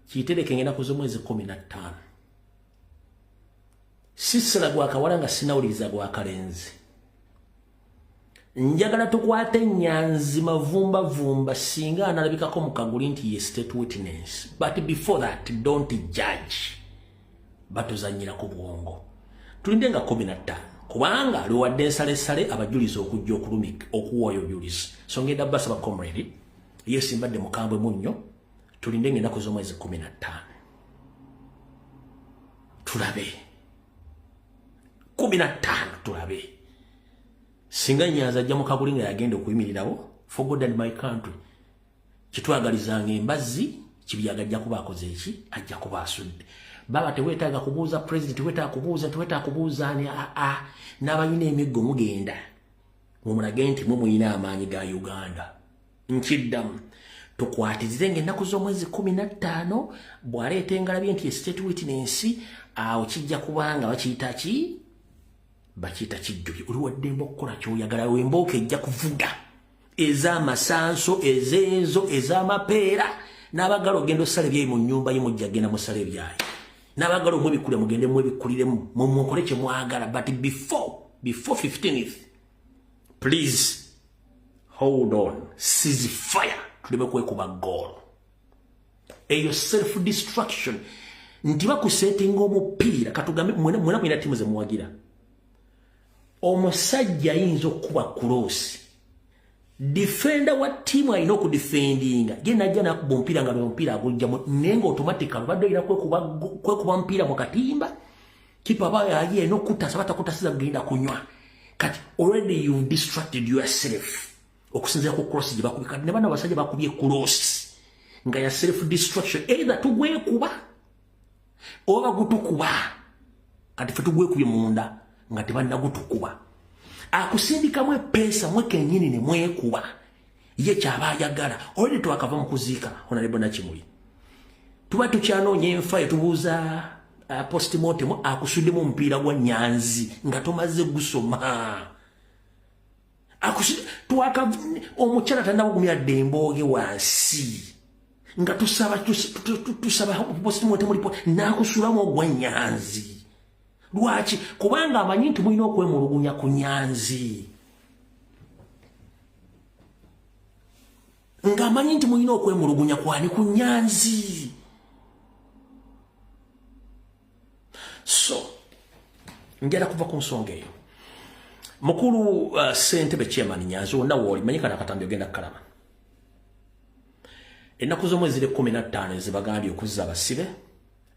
Kiyitereke ngenda kuza omwezi 15. Sisira gwa kawala nga sinawuliriza gwa kalenzi. Njagala tukwate Nyanzi mavumba singa analabikako mu kaguli nti ye state witness. But before that, don't judge. Batuzanyira ku bwongo. Tulinde nga 15. Kubanga aliwadde ensale abajulizi okujja okulumika okuwaayo obujulizi. So ngenda basaba comrade, yes mbadde mukambwe munnyo, tulinde ngenda kuza omwezi 15. Tulabe. 15 tulabe. Singa Nyanzi ajja mu kaguli nga yagenda okuyimirirawo, for God and my country. Kitwagalizanga embazzi, kibyaga ajja kuba akoze eki, ajja kuba asudde. Baba tewetaaga kubuuza president, tewetaaga kubuuza ani n'abalina emiggo mugenda. Mumulage nti muyina amaanyi ga Uganda. Nkiddamu tukwatirize ng'ennaku z'omwezi 15 bw'aleeta engalabi nti state witness, awo kijja kubanga bakiyita ki? Bakiyita kijjuki. Oliwadde okukola ky'oyagala, wembooka ejja kuvuga ez'amasanso, ezeezo, ez'amapeera, n'abagala ogenda osala ebyayi mu nnyumba ye mujja genda musala ebyayi. N'abagala omwebikule mugende mwebikuliremu mukole kye mwagala. But before 15th, please hold on, cease fire, tuleme kwekuba goal. Eyo self destruction nti bakusetinga omupiira katugambe mwena timu ze muwagira. Omusajja ayinza okuba cross, defender wa timu alina okudefendinga, ye najja nakuba omupiira nga omupiira agujjamu nenga automatically badde alina kwekuba mupiira mu katimba, kipa bayo aye n'okutasa batakutasiza kugenda kunywa. Kati already you've distracted yourself. Okusinzira ku cross gye bakubika ne bana basajja bakubye cross nga ya self destruction, either tugwekuba oba gutukuba. Kati fe tugwekubye munda nga tebanna gutukuba. Akusindikamu epesa mwekennyini ne mwekuba ye kyaba ayagala. Already twakava mu kuziika Honorable Nakimuli. Tuba tukyanoonya enfa tubuuza postmortem akusuddemu omupiira gwa Nyanzi nga tomaze gusoma. Omukyala tannabugumya ddembooge wansi nga tusaba postmortem report n'akusulamu ogwa Nyanzi. Lwaki? Kubanga amanyi nti mulina okwemulugunya ku Nyanzi. Nga amanyi nti mulina okwemulugunya kwani ku Nyanzi. So, ngera kuva ku nsonga eyo. Mukulu Ssentebe Chairman Nyanzi wonna wooli manyika nakatambi ogenda kukalaba. Ennaku z'omwezi 15 ezibagambye okuzza abasibe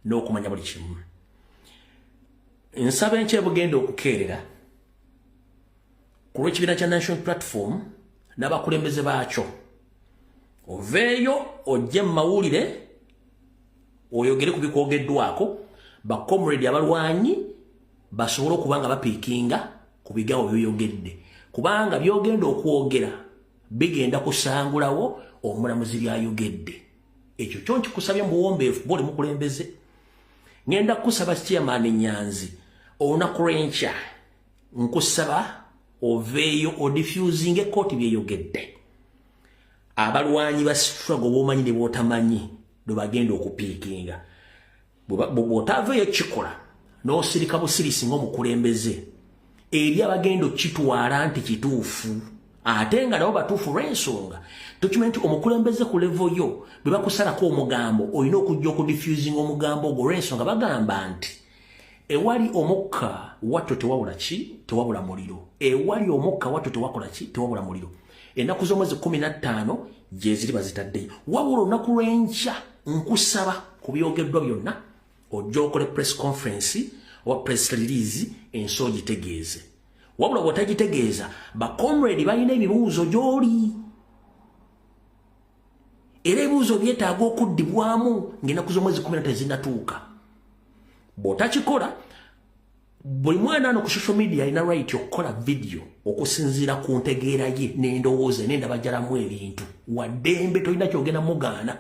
n'okumanya buli kimu. Nsaba enkya bugenda okukeerera ku lw'ekibiina kya National Platform n'abakulembeze baakyo. Oveeyo ojje mu mawulire oyogere ku bikwogeddwako, bakomredi abalwanyi basobole okuba nga bapiikinga ku bigambo by'oyogedde. Kubanga byogenda okwogera bigenda kusangulawo omulamuzi by'ayogedde. Ekyo kyo nkikusabye mu buwombeefu bw'oli mukulembeze. Ngenda kusaba Chairman Nyanzi olunaku lw'enkya nkusaba oveeyo odifusing ekkooti byeyogedde. Abalwanyi ba struggle b'omanyi ne b'otamanyi lwe bagenda okupiikinga. Bw'otaaveeyo kikola n'osirika busirisi ng'omukulembeze eri abagenda okitwala nti kituufu ate nga nabo batuufu lw'ensonga dokimenti omukulembeze ku level yo bwe bakusalako omugambo olina okujja okudifusing omugambo ogwo lw'ensonga bagamba nti ewali omukka watto tewabula ki tewabula muliro ewali omukka watto tewakola ki tewabula muliro ennaku z'omwezi 15 gye ziri bazitaddeyo wabula olunaku lw'enkya nkusaba ku byogeddwa byonna ojja okole press conference oba press release ensi ogitegeeze wabula bw'otagitegeeza bakomredi balina ebibuuzo gy'oli era ebibuuzo byetaaga okuddibwamu ng'ennaku z'omwezi 15 tezinnatuuka bw'otakikola buli mwana ano ku social media alina right okukola video okusinziira ku ntegeera ye n'endowooza n'endaba gyalamu ebintu waddembe tolina kyogenda mugaana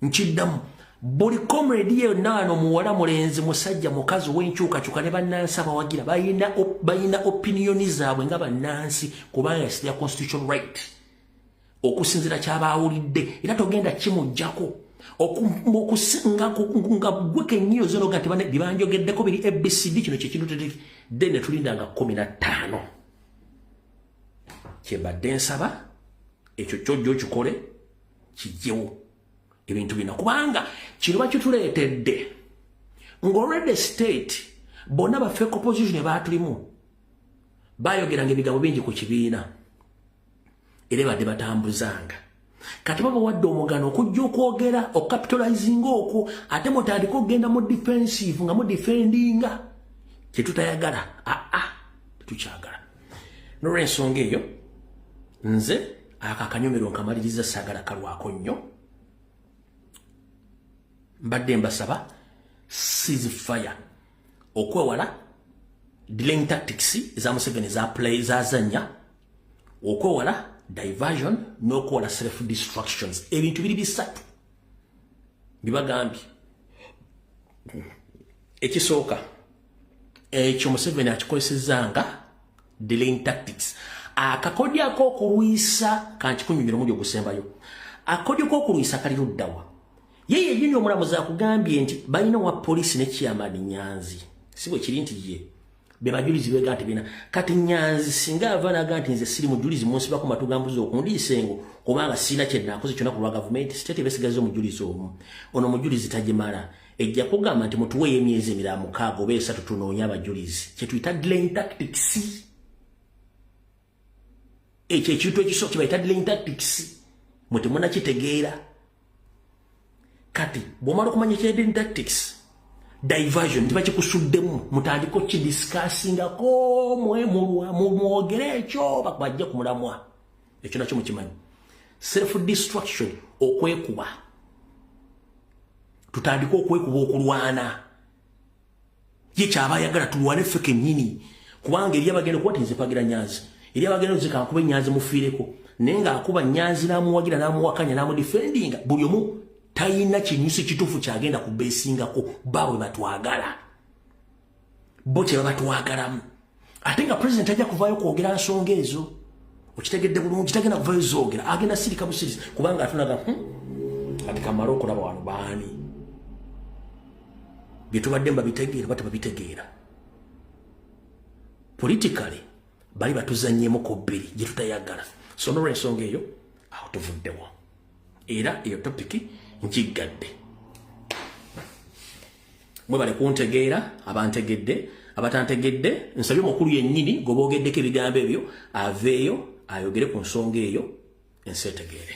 nkiddamu buli comrade yonna ano muwala mulenzi musajja mukazi w'enkyukakyuka ne bannansi abawagira balina opinioni zaabwe nga bannansi kubanga yasirya constitutional right okusinziira ky'abaawulidde era togenda kimuggyako nga gwe kenyiyo zonoga nti bibanjogeddeko biri ABCD kino kyekintu then netulindanga 15 kyebadde nsaba ekyo kyojjo kikole kijjewo ebintu bino kubanga kino bakituleetedde ng'already state bonna bafeeko opposition baatulimu bayogeranga ebigambo bingi ku kibiina era badde batambuzanga kati baba wadde omugano okujja okwogera okukapitalizing okwo ate mutandika okugenda mu defensive nga mudefendinga kyetutayagala tetukyagala nolw'ensonga eyo nze akakanyomero nkamaliriza saagala kalwako nnyo mbadde mbasaba ceasefire okwewala delaying tactics za Museveni zazanya okwewala diversion n'okwewala self destructions ebintu biri bisatu bibagambye ekisooka ekyo Museveni akikozesezanga delaying tactics akakodya ak'okulwisa kankikunyumira omuli ogusembayo akakodya ak'okulwisa kali luddawa yeye yini omulamuzi akugambye nti balina wa polisi ne Chairman Nyanzi si bwe kiri nti ye be bajulizi bega nti bina kati Nyanzi singa avanaga nti nze siri mujulizi munsi bako matugambuzo okundiisengo kubanga sina kye nakoze kyonna ku lwa gavumenti state besigaze omujulizi omu ono omujulizi tajimala ejja kugamba nti mutuwe emyezi 6 oba 3 tunoonya abajulizi kye tuyita delaying tactics ekyo ekintu ekisooka kibayita delaying tactics mutemuna kitegeera kati bwomala okumanya delaying tactics diversion tibakikusuddemu mutandiko kidiscussingako mwogere ekyo bakubajja ku mulamwa ekyo nakyo mukimanyi self destruction okwekuba tutandika okwekuba okulwana ye kyabayagala tulwane ffe kennyini kubanga eri abagenda kuba ti nze mpagira Nyanzi eri abagenda zikankuba Nyanzi mufiireko naye ng'akuba Nyanzi n'amuwagira n'amuwakanya n'amudefendinga buli omu tayina kinyusi kituufu kyagenda kubeesingako baabwe batwagala bo kye babatwagalamu ate nga pulezidenti ajja kuvaayo kwogera nsonga ezo okitegedde bulungi tagenda kuvaayo zoogera agenda sirika busirisi kubanga atunaga ati kamala okulaba wano baani bye tubadde mbabitegeera bate babitegeera politikale bali batuzannyemoko bbiri gye tutayagala so nolw'ensonga eyo awo tuvuddewo era eyo topiki nkigadde mwe bali kuntegeera abantegedde abatantegedde nsabye omukulu yennyini goboogeddeko ebigambo ebyo aveeyo ayogere ku nsonga eyo ensi etegeere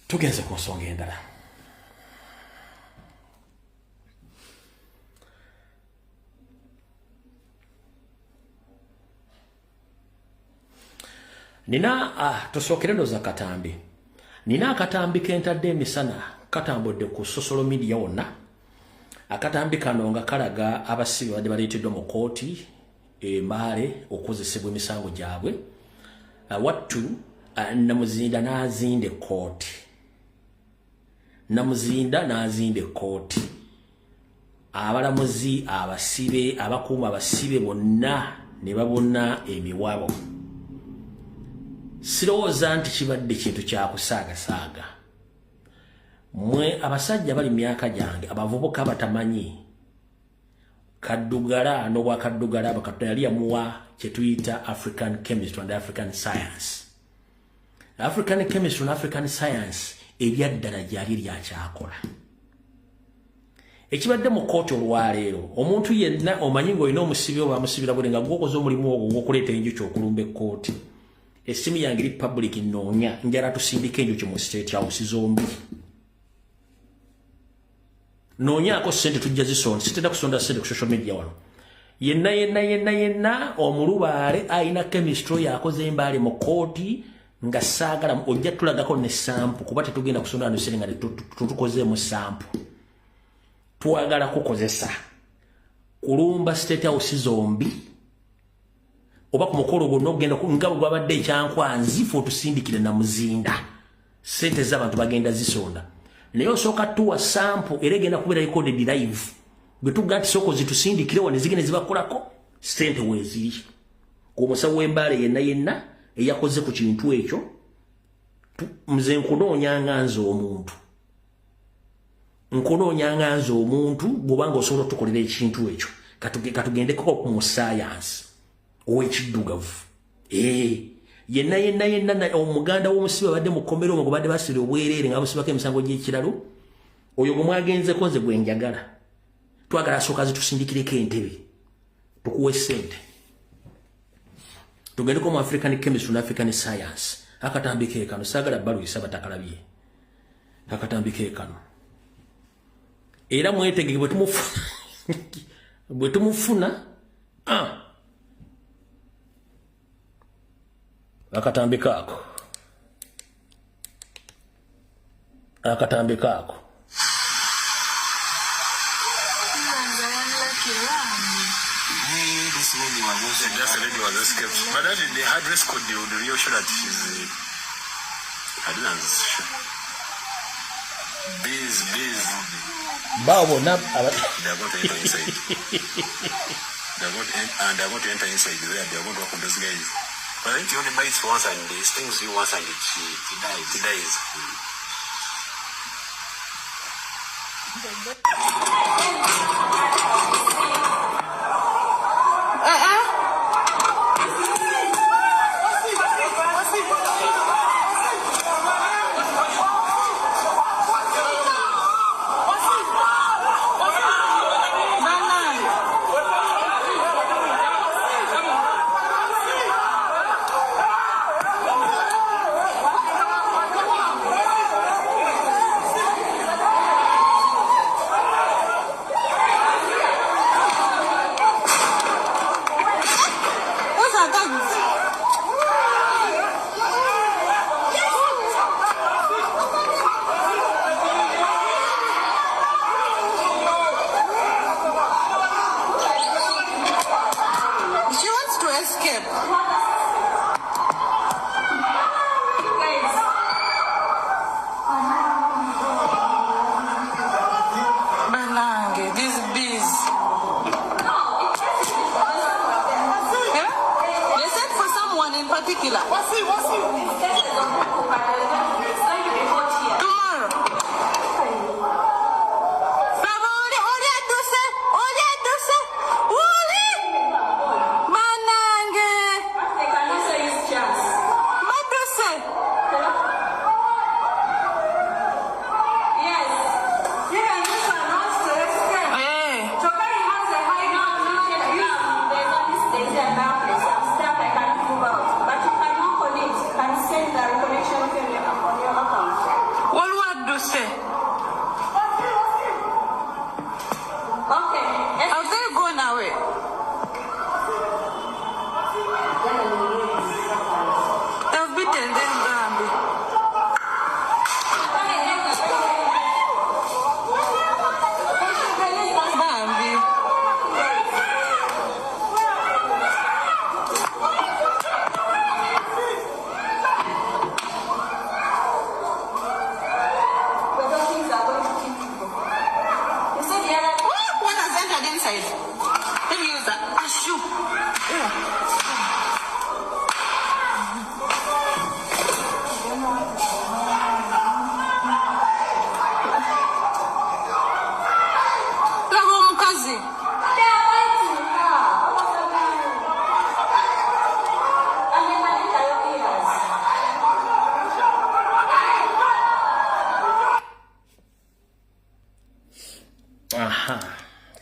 tugenze ku nsonga endala nina tusookere ndoza katambi nina akatambi kentadde emisana katambudde ku social media wonna akatambi kano nga kalaga abasibe badde baleeteddwa mu kooti Mbale okozesebwa emisango gyabwe wattu Namuzinda n'azinde kooti Namuzinda n'azinde kooti abalamuzi abasibe abakuuma abasibe bonna ne babona emiwabo sirowooza nti kibadde kintu kya kusaagasaaga mwe abasajja bali myaka gyange abavubuka batamanyi Kadugala no wa Kadugala bakatali amuwa chetuyita African chemistry and African science. African chemistry and African science ebyaddala gyali lyakyakola. Ekibadde mu kooti olwaleero omuntu yenna omanyi ng'olina omusibi oba amusibira buli nga gwokoze omulimu ogwo gw'okuleeta enjuki okulumba ekkooti. Essimu yange eri public nnoonya njala tusindika enjuki mu state house zombi. Noonyaako ssente tujja zisonda sitenda kusonda ssente ku social media wano. Yenna omulubaale ayina chemistry yakoze embaale mu kooti nga saagala ojja tulagako ne sample kuba tetugenda kusonda wano ssente nga tutukozeemu sample. Twagala kukozesa kulumba state house zombi oba ku mukolo gwonna ogenda nga bwe gwabadde ekyankwanzi ffe otusindikire na muzinda ssente z'abantu bagenda zisonda. Naye osooka tuwa sample era egenda kubeera recorded live bwe tugaa nti soko zitusindikire wano zigenda zibakolako ssente weeziri. Omusawo w'embaale yenna eyakoze ku kintu ekyo nze nkunoonyanga nze omuntu. Nkunoonyanga nze omuntu bw'obanga osobola otukolera ekintu ekyo katugendeko mu science ow'ekiddugavu. Yenna omuganda w'omusibe abadde mu kkomera omwo gwe badde basira obwereere nga bamusibako emisango gy'ekiralo oyo gwe mwagenzeko nze gwe njagala. Twagala asooka zitusindikireko entebe tukuwe ssente tugendeko mu African chemistry n'African science. Akatambike kano saagala baluyisa batakalabye. Akatambike kano era mwetegeke bwe tumufuna akatambi kaako just a lady was escaped. But that the address code the real sure that she's I don't know. Biz. Babo na they're going to enter inside. They're going to enter inside there. They're going to work on those guys. But I think he only bites once and he stings you once and he dies.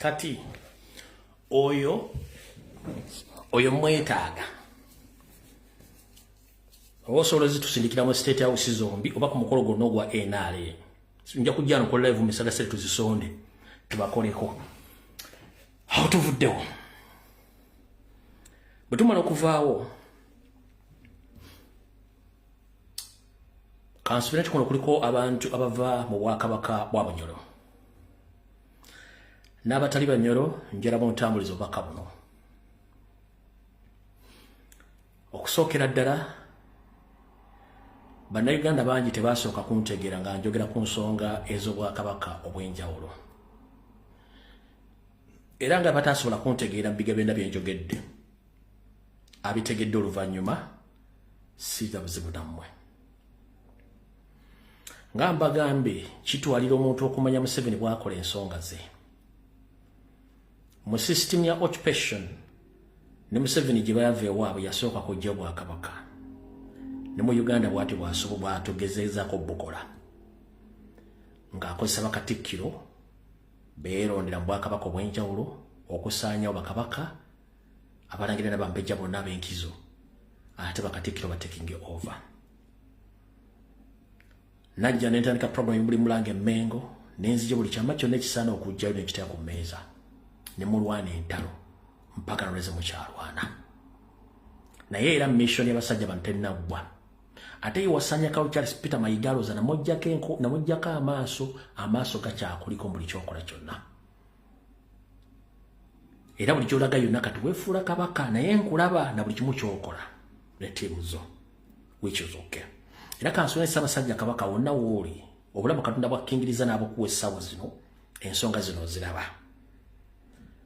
kati oyo mwetaaga osobola zitusindikira mu state house zombi oba ku mukolo gonna ogwa NRA nja kujja no kola live misagasere tuzisonde tubakoleko awo tuvuddewo bwe tumala okuvaawo kansubira nti kuno kuliko abantu abava mu Bwakabaka bwa Bunyoro n'abatali Banyoro njala bontambulizo baka buno okusookera ddala bannayuganda bangi tebasooka kuntegeera nga njogera ku nsonga ez'Obwakabaka obw'enjawulo era nga batasobola kuntegeera bigabenda byenjogedde abitegedde oluvannyuma sijja buzibu nammwe nga mbagambe kitwalira omuntu okumanya Museveni bw'akola ensonga ze mu system ya occupation ne Museveni gye bayava ewaabwe yasooka kujja Bwakabaka ne mu Uganda bw'ati bw'atugezezaako Bukola ng'akozesa bakatikkiro beerondera mu Bwakabaka obw'enjawulo okusaanyawo bakabaka abalangira n'abambejja bonna ab'enkizo ate bakatikkiro batekinge over najja n'entandika program buli Mulange Mmengo n'enzija buli kyama kyonna ekisaana okujjayo n'ekitera ku mmeeza ne mulwana entalo mpaka noleze mukyalwana naye era mission y'abasajja bano tennaggwa ate yewasanya kawo Charles Peter Mayigaluza namuggyako amaaso gakyakuliko buli kyokola kyonna era buli kyolaga yonna kati weefuula kabaka naye nkulaba na buli kimu kyokola ne ttiimu zo which is okay era kansonesa abasajja kabaka wonna wooli obulamu Katonda bwakkingiriza n'abokuwa essaawa zino ensonga zino ziraba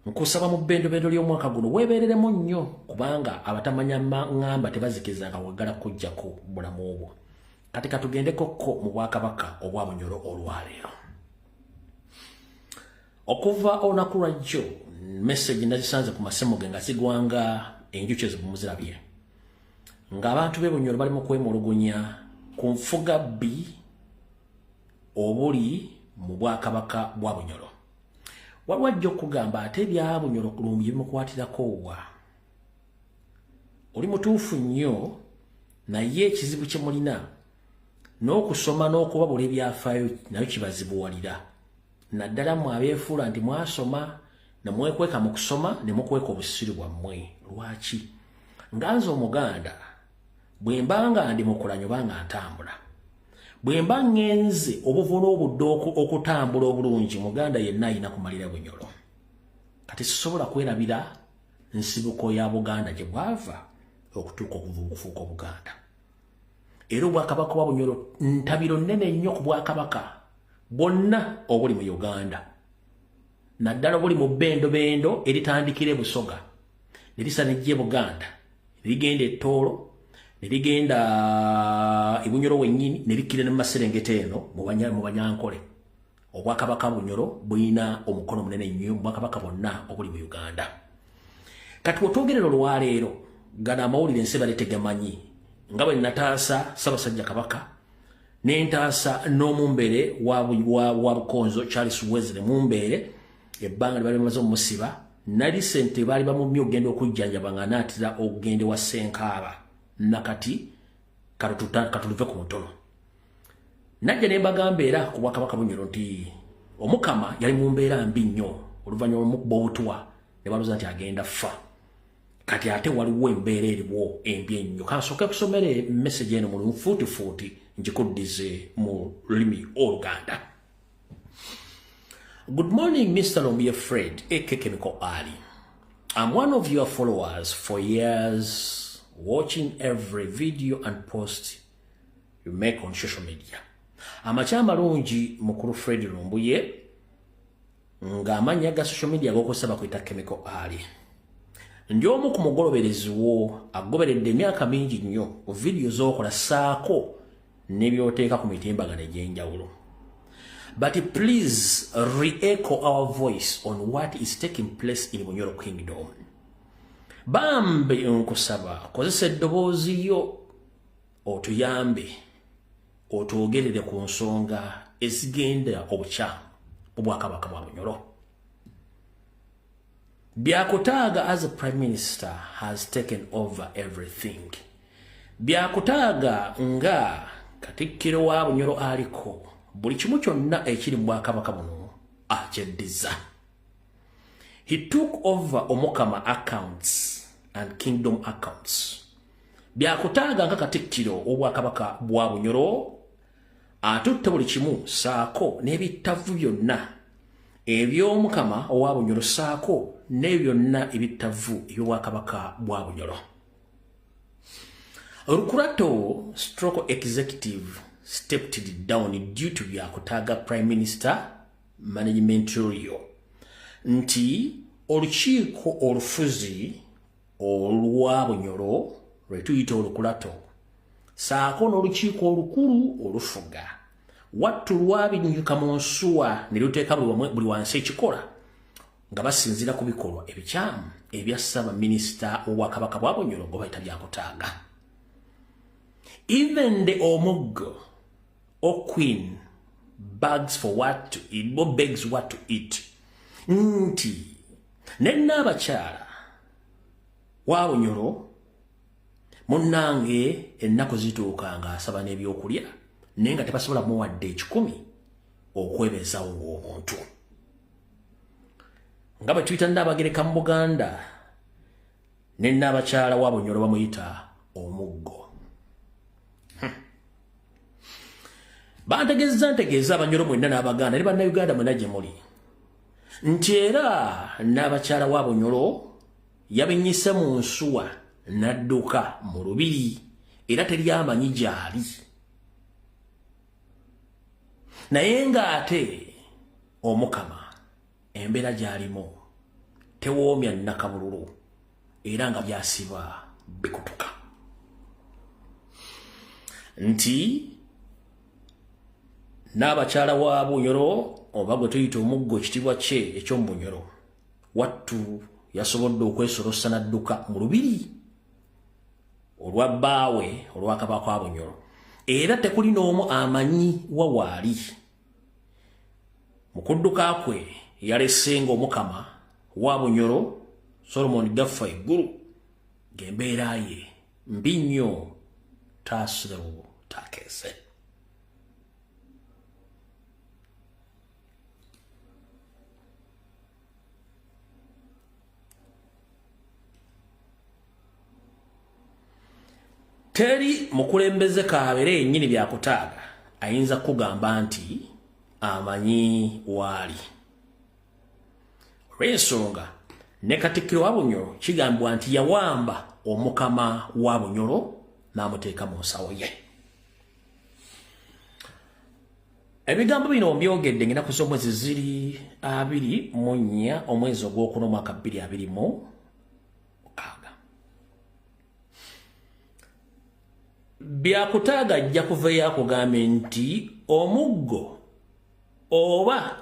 nkusaba mu bbendobendo ly'omwaka guno weebeereremu nnyo kubanga abatamanya ngamba tebazikizanga waggala kujjako bulamu obwo kati katugendekokko mu Bwakabaka obwa Bunyoro olwaleero okuva olunaku lwajjo message nazisanze ku masimu ge nga zigwanga enjuki ezimuzirabye ng'abantu b'e Bunyoro bali mu kwemulugunya ku nfuga bbi obuli mu Bwakabaka bwa Bunyoro waliwo ajja okugamba ate ebya Bunyoro kulumbi bimukwatirako wa oli mutuufu nnyo naye ekizibu kye mulina n'okusoma n'okubabula ebyafaayo nayo kibazibuwalira naddala mwe abeefuula nti mwasoma ne mwekweka mu kusoma ne mukweka obusiru bwammwe lwaki nganze Omuganda bwe mba nga ndi mukulanyo banga ntambula bwe mba ngenze obuvuna obudde okutambula obulungi Muganda yenna ayina kumalira Bunyoro kati sisobola kwerabira nsibuko ya Buganda gye bwava okutuuka okufuuka Obuganda era Obwakabaka bwa Bunyoro ntabiro nnene nnyo ku Bwakabaka bwonna obuli mu Uganda naddala obuli mu bbendobendo eritandikira e Busoga ne lisa nejja e Buganda ligenda e Tooro ne ligenda e Bunyoro wennyini ne likkira ne mu Maserengeta eno mu Banyankole Obwakabaka Bunyoro bulina omukono munene nnyo mu Bwakabaka bwonna obuli mu Uganda kati wotwogerera olwaleero gana amawulire ensi bale tegamanyi nga bwe nataasa Ssaabasajja Kabaka n'entaasa n'omumbere wa Bukonzo Charles Wesley Mumbere ebbanga lye bali bamaze omusiba nali sente baali bamumye okugenda okujjanjaba nga anaatira okugende wa Ssenkaaba nakati katulive ku mutono najja ne mbagamba era ku Bwakabaka Bunyoro nti Omukama yali mu mbeera mbi nnyo oluvannyuma lw'omukubba obutwa ne balooza nti agenda ffa kati ate waliwo embeera eriwo embi ennyo kansooke kusomera message eno mu lufuutifuuti njikuddize mu lulimi Oluganda. Good morning, Mr. Lombier Fred, aka Chemical Ali. I'm one of your followers for years, watching every video and post you make on social media. Amachama lungi mukuru Fred Lumbuye nga amanya ga social media gokozesa kuyita Chemical Ali. Ndi omu ku mugoloberezi wo agoberedde emyaka mingi nnyo ku video z'okola saako n'ebyoteeka ku mitimbagano egy'enjawulo. But please re-echo our voice on what is taking place in Bunyoro Kingdom. Bambi nkusaba kozesa eddoboozi yo otuyambe otwogerere ku nsonga ezigenda obukyamu mu Bwakabaka bwa Bunyoro. Byakutaaga as a prime minister has taken over everything. Byakutaaga nga Katikkiro wa Bunyoro aliko buli kimu kyonna ekiri mu Bwakabaka buno akyeddiza. He took over Omukama accounts and kingdom accounts. Byakutaaga nga Katikkiro w'Obwakabaka bwa Bunyoro atutte buli kimu saako n'ebittavu byonna eby'Omukama owa Bunyoro saako n'ebyonna ebittavu eby'Obwakabaka bwa Bunyoro. Rukurato stroke executive stepped down due to Byakutaaga prime minister managerial nti olukiiko olufuzi olwa Bunyoro lwetuyita Rukurato saako n'olukiiko olukulu olufuga wattu lwabinyuka mu nsuwa ne luteeka buli wansi ekikola nga basinzira ku bikolwa ebikyamu ebya Ssaabaminisita w'Obwakabaka bwa Bunyoro gwe bayita Byakutaaga. Even the Omuggo or Queen begs what to eat. Nti Nennabakyala wa Bunyoro munnange ennaku zituuka nga asaba n'ebyokulya naye nga tebasobola muwadde 10 okwebezawo ng'omuntu. Nga bwe tuyita Nnaabagereka mu Buganda, Nennabakyala wa Bunyoro bamuyita Omuggo. Ntegeeza Abanyoro mwenna n'Abaganda ne Bannayuganda mwenna gye muli nti era Nnaabakyala wa Bunyoro yabinyise mu nsuwa n'adduka mu lubiri era teri amanyi gy'ali. Naye ng'ate Omukama embeera gy'alimu tewoomya nnakabululu era nga byasiba bikutuka nti Nnaabakyala wa Bunyoro oba gwe tuyita Omuggo ekitiibwa kye eky'omu Bunyoro wattu yasobodde okwesolossa n'adduka mu lubiri olwa bbaawe olwa Kabaka wa Bunyoro era tekuli n'omu amanyi wawaali. Mu kudduka kwe yalesenga Omukama wa Bunyoro Solomon Gaffa Eggulu ng'embeera ye mbi nnyo taasirewo takeese. Teri mukulembeze kaabere yennyini Byakutaaga ayinza kugamba nti amanyi waali. Olw'ensonga ne Katikkiro wa Bunyoro kigambibwa nti yawamba Omukama wa Bunyoro n'amuteeka mu nsawo ye. Ebigambo bino mbyogedde ng'ennaku z'omwezi ziri 24 omwezi ogw'okuna omwaka 2026. Byakutaaga ajja kuveeyo akugambe nti Omuggo oba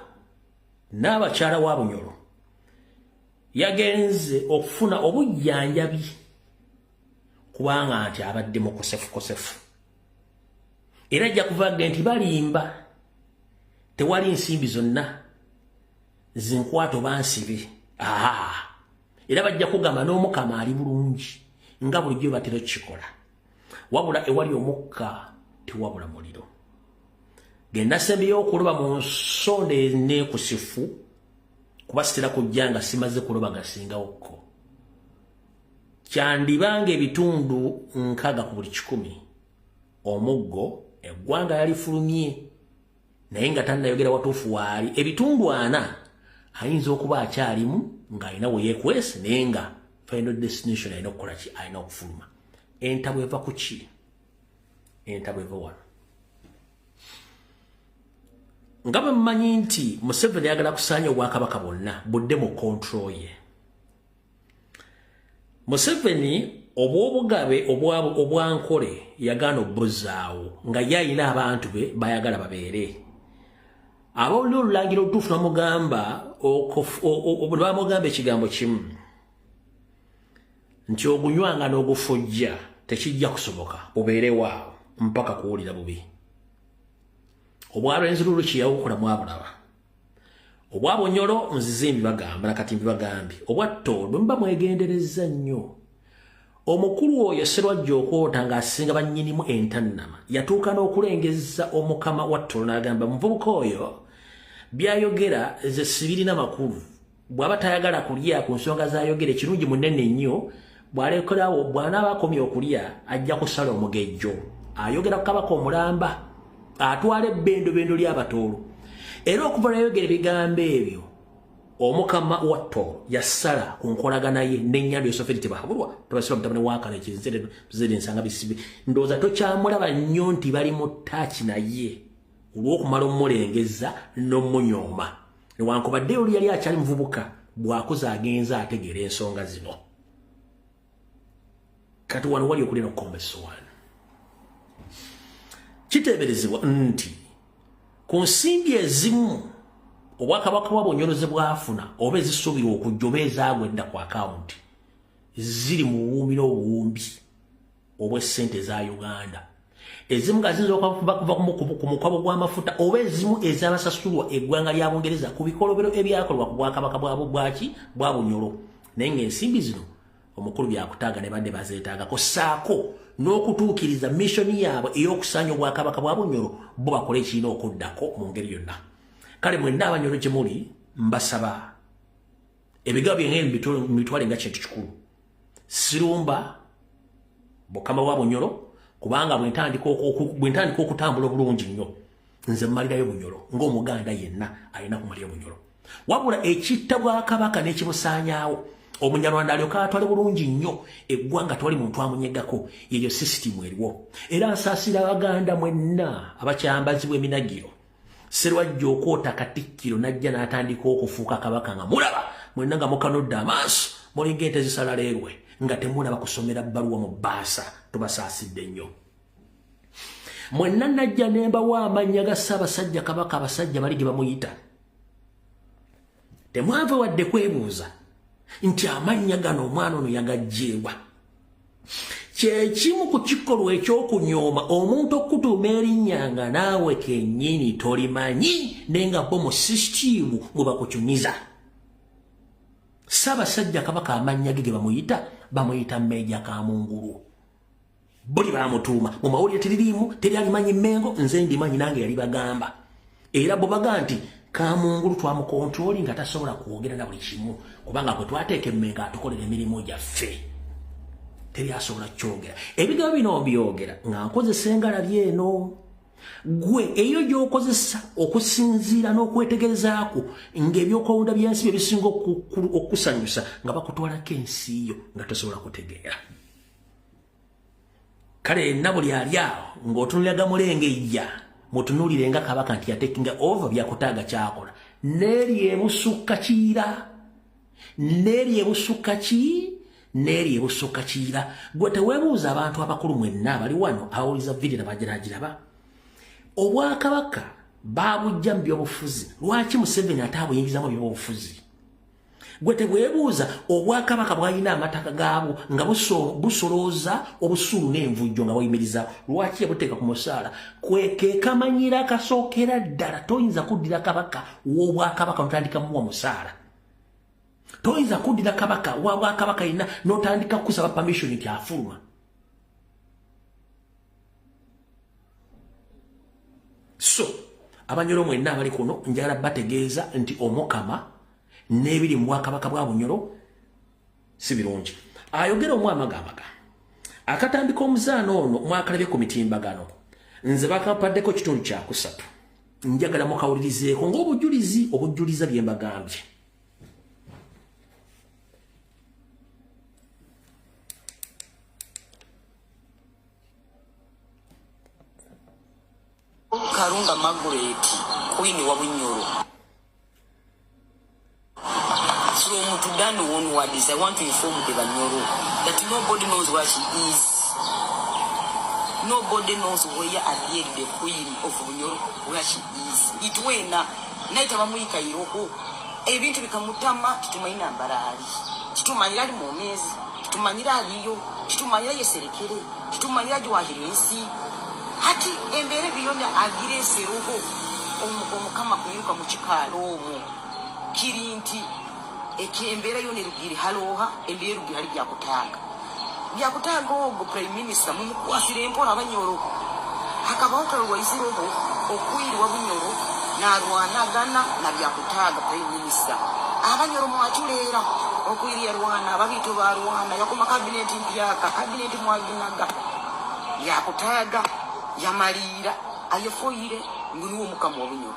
Nnaabakyala wa Bunyoro yagenze okufuna obujjanjabi kubanga nti abadde mu kosefu. Era ajja kuvaga nti balimba tewali nsimbi zonna zinkwato bansibe. Era bajja kugamba n'Omukama ali bulungi nga bulijjo batera kikola. Wabula ewali omukka tewabula muliro. Genda sembyeyo okuloba mu nsonda enneekusifu kuba sitera kujja nga simaze kuloba gasingawokko. Kyandibanga ebitundu 6 ku buli 100 Omuggo eggwanga yalifulumye naye nga tannayogera watuufu waali. Ebitundu 4 ayinza okuba akyalimu ng'alina we yeekwese naye nga final destination alina okukola ki? Alina okufuluma. Entabo eva ku ki? Entabo eva wano. Nga bwe mmanyi nti Museveni ayagala kusaanya Obwakabaka bwonna budde mu control ye. Museveni obw'obugabe obwankole yagaana obbuzaawo nga ye alina abantu be bayagala babeere. Abawulira olulangira olutuufu bamugamba ekigambo kimu nti ogunywanga n'ogufujja tekijja kusoboka obeerewaawo mpaka kuwulira bubi. Obwalwenzi lulu kiyawukula mwabulaba. obwa Bunyoro nzizimbi bagamba nakati mbagambye obwa Ttoro mba mwegendereza nnyo omukulu oyo Sserwajja Okwota ng'asinga bannyinimu entannama yatuuka n'okulengeza omukama wa Ttoro n'agamba muvubuka oyo byayogera ze sibirina makulu bw'aba tayagala kulya ku nsonga z'ayogera ekirungi munene nnyo bw'alekerawo bw'anaaba akomye okulya ajja kusala omugejjo ayogera ku Kabaka omulamba atwala ebbendobendo ly'Abatooro era okuva n'ayogera ebigambo ebyo omukama wa Ttoro yassala ku nkolagana ye n'ennyando Yoseferi tebahabulwa tebasibwa mutabani wa Kale ekizere nsanga bisibe ndowooza tokyamulaba nnyo nti bali mu ttaaki naye olw'okumala omulengeza n'omunyooma newankubadde oli yali akyali muvubuka bw'akuza agenza ategeera ensonga zino kati wano wali okulina okukomba essowaani kiteeberezebwa nti ku nsimbi ezimu Obwakabaka bwa Bunyoro ze bwafuna oba ezisuubira okujja oba ezaagwedda ku akawunti ziri mu buwuumiro obuwumbi obw'essente za Uganda ezimu nga ziyinza okuva ku mukwabo gw'amafuta oba ezimu ez'abasasulwa eggwanga lya Bungereza ku bikolobero ebyakolebwa ku Bwakabaka bwabo bwa Bunyoro naye ng'ensimbi zino omukulu byakutaaga ne badde bazeetaagako ssaako n'okutuukiriza missoni yaabwe ey'okusaanya Obwakabaka bwa Bunyoro bo bakole ekirina okuddako mu ngeri yonna kale mwenna Abanyoro gye muli mbasaba ebigabo byenge mbitwale nga kintu kikulu sirumba Bukama bwa Bunyoro kubanga bwentandika okutambula obulungi nnyo nze mmalirayo Bunyoro ng'Omuganda yenna alina kumalira Bunyoro wabula ekitta Bwakabaka n'ekibusaanyaawo Omunyarwanda alyoka atwale bulungi nnyo eggwanga tewali muntu amunyegako yeyo sisitimu eriwo era nsaasira Abaganda mwenna abakyambazibwa eminagiro Sserwajja Okwota Katikkiro najja n'atandika okufuuka Kabaka nga mulaba mwenna nga mukanudde amaaso mulinga ente zisala leerwe nga temulaba kusomera bbaluwa mu bbaasa tubasaasidde nnyo mwenna najja nembawa amannya ga Ssaabasajja Kabaka abasajja bali gye bamuyita temwava wadde kwebuuza nti amannya gano omwana ono yagajjeewa kyekimu ku kikolwa ekyokunyooma omuntu okutuuma erinnya nga naawe kennyini tolimanyi naye nga bo mu sisitiimu gwe bakukyumiza Ssaabasajja Kabaka amannya ge bamuyita Meeja Kamungulu buli baamutuuma mu mawulire teririimu teri alimanyi Mmengo nze ndimanyi nange yali bagamba era bo baga nti Kamungulu twamukontroli nga tasobola kwogera na buli kimu kubanga bwe twateeka Mmengo atukolera emirimu gyaffe teri asobola kyogera ebigabo bino byogera nga nkozesa engalabi eno gwe eyo gy'okozesa okusinziira n'okwetegerezaako ng'ebyokwewunda by'ensi bye bisinga okusanyusa nga bakutwalako ensi yo nga tosobola kutegeera kale yenna buli ali awo ng'otunuliraga mulenge ejja mutunuulire nga Kabaka nti yatekinga over byakutaaga kyakola n'eri ebusukka kiira gwe teweebuuza abantu abakulu mwenna abali wano awuliza vidiyo nabagiragiraba Obwakabaka baabujja mu byobufuzi lwaki Museveni ate abuyingizamu byobufuzi gwe teweebuuza Obwakabaka bwalina amataka gaabwo nga busolooza obusuulu n'envujjo nga buyimiriza lwaki yabuteeka ku musaala kekamanyira kasookera ddala toyinza kuddira Kabaka w'Obwakabaka notandika muwa musaala toyinza kuddira Kabaka wa Bwakabaka yenna n'otandika kusaba permission nti afuluma so Abanyoro mwenna abali kuno njagala bategeeza nti omukama n'ebiri mu Bwakabaka bwa Bunyoro si birungi ayogera omwami agamaga akatandika omuzaano ono mwakalabye ku mitimbagano nze bakampaddeko kitundu kyakusatu njagala mukawulirizeeko ng'obujjuliza bye mbagambye Karunga Margaret, Queen wa Bunyoro. From Tudano onwards, I want to inform the Bunyoro that nobody knows where she is. Nobody knows where Ariel, the Queen of Bunyoro, where she is. It wena naita bamuika iroko. Ebintu bikamutama kitumaina mbarali. Kitumanyira ali momezi, kitumanyira aliyo, kitumanyira yeserekere, kitumanyira jwahirisi. Hati embere biyonda agire serugo omukama kuyiruka mu kikalo omwo kirinti ekembera yone rugiri haloha embiye rugiri hali byakutaga ogwo prime minister mumukwasire empola abanyoro hakabawuka lwaisiroho okwirwa bunyoro narwanagana na byakutaga prime minister abanyoro mwachulera okwiriya rwana ababito barwana yakoma cabinet mpyaka cabinet mwaginaga yakutaga yamalira ayefoire nguniwo mukama wabunyoro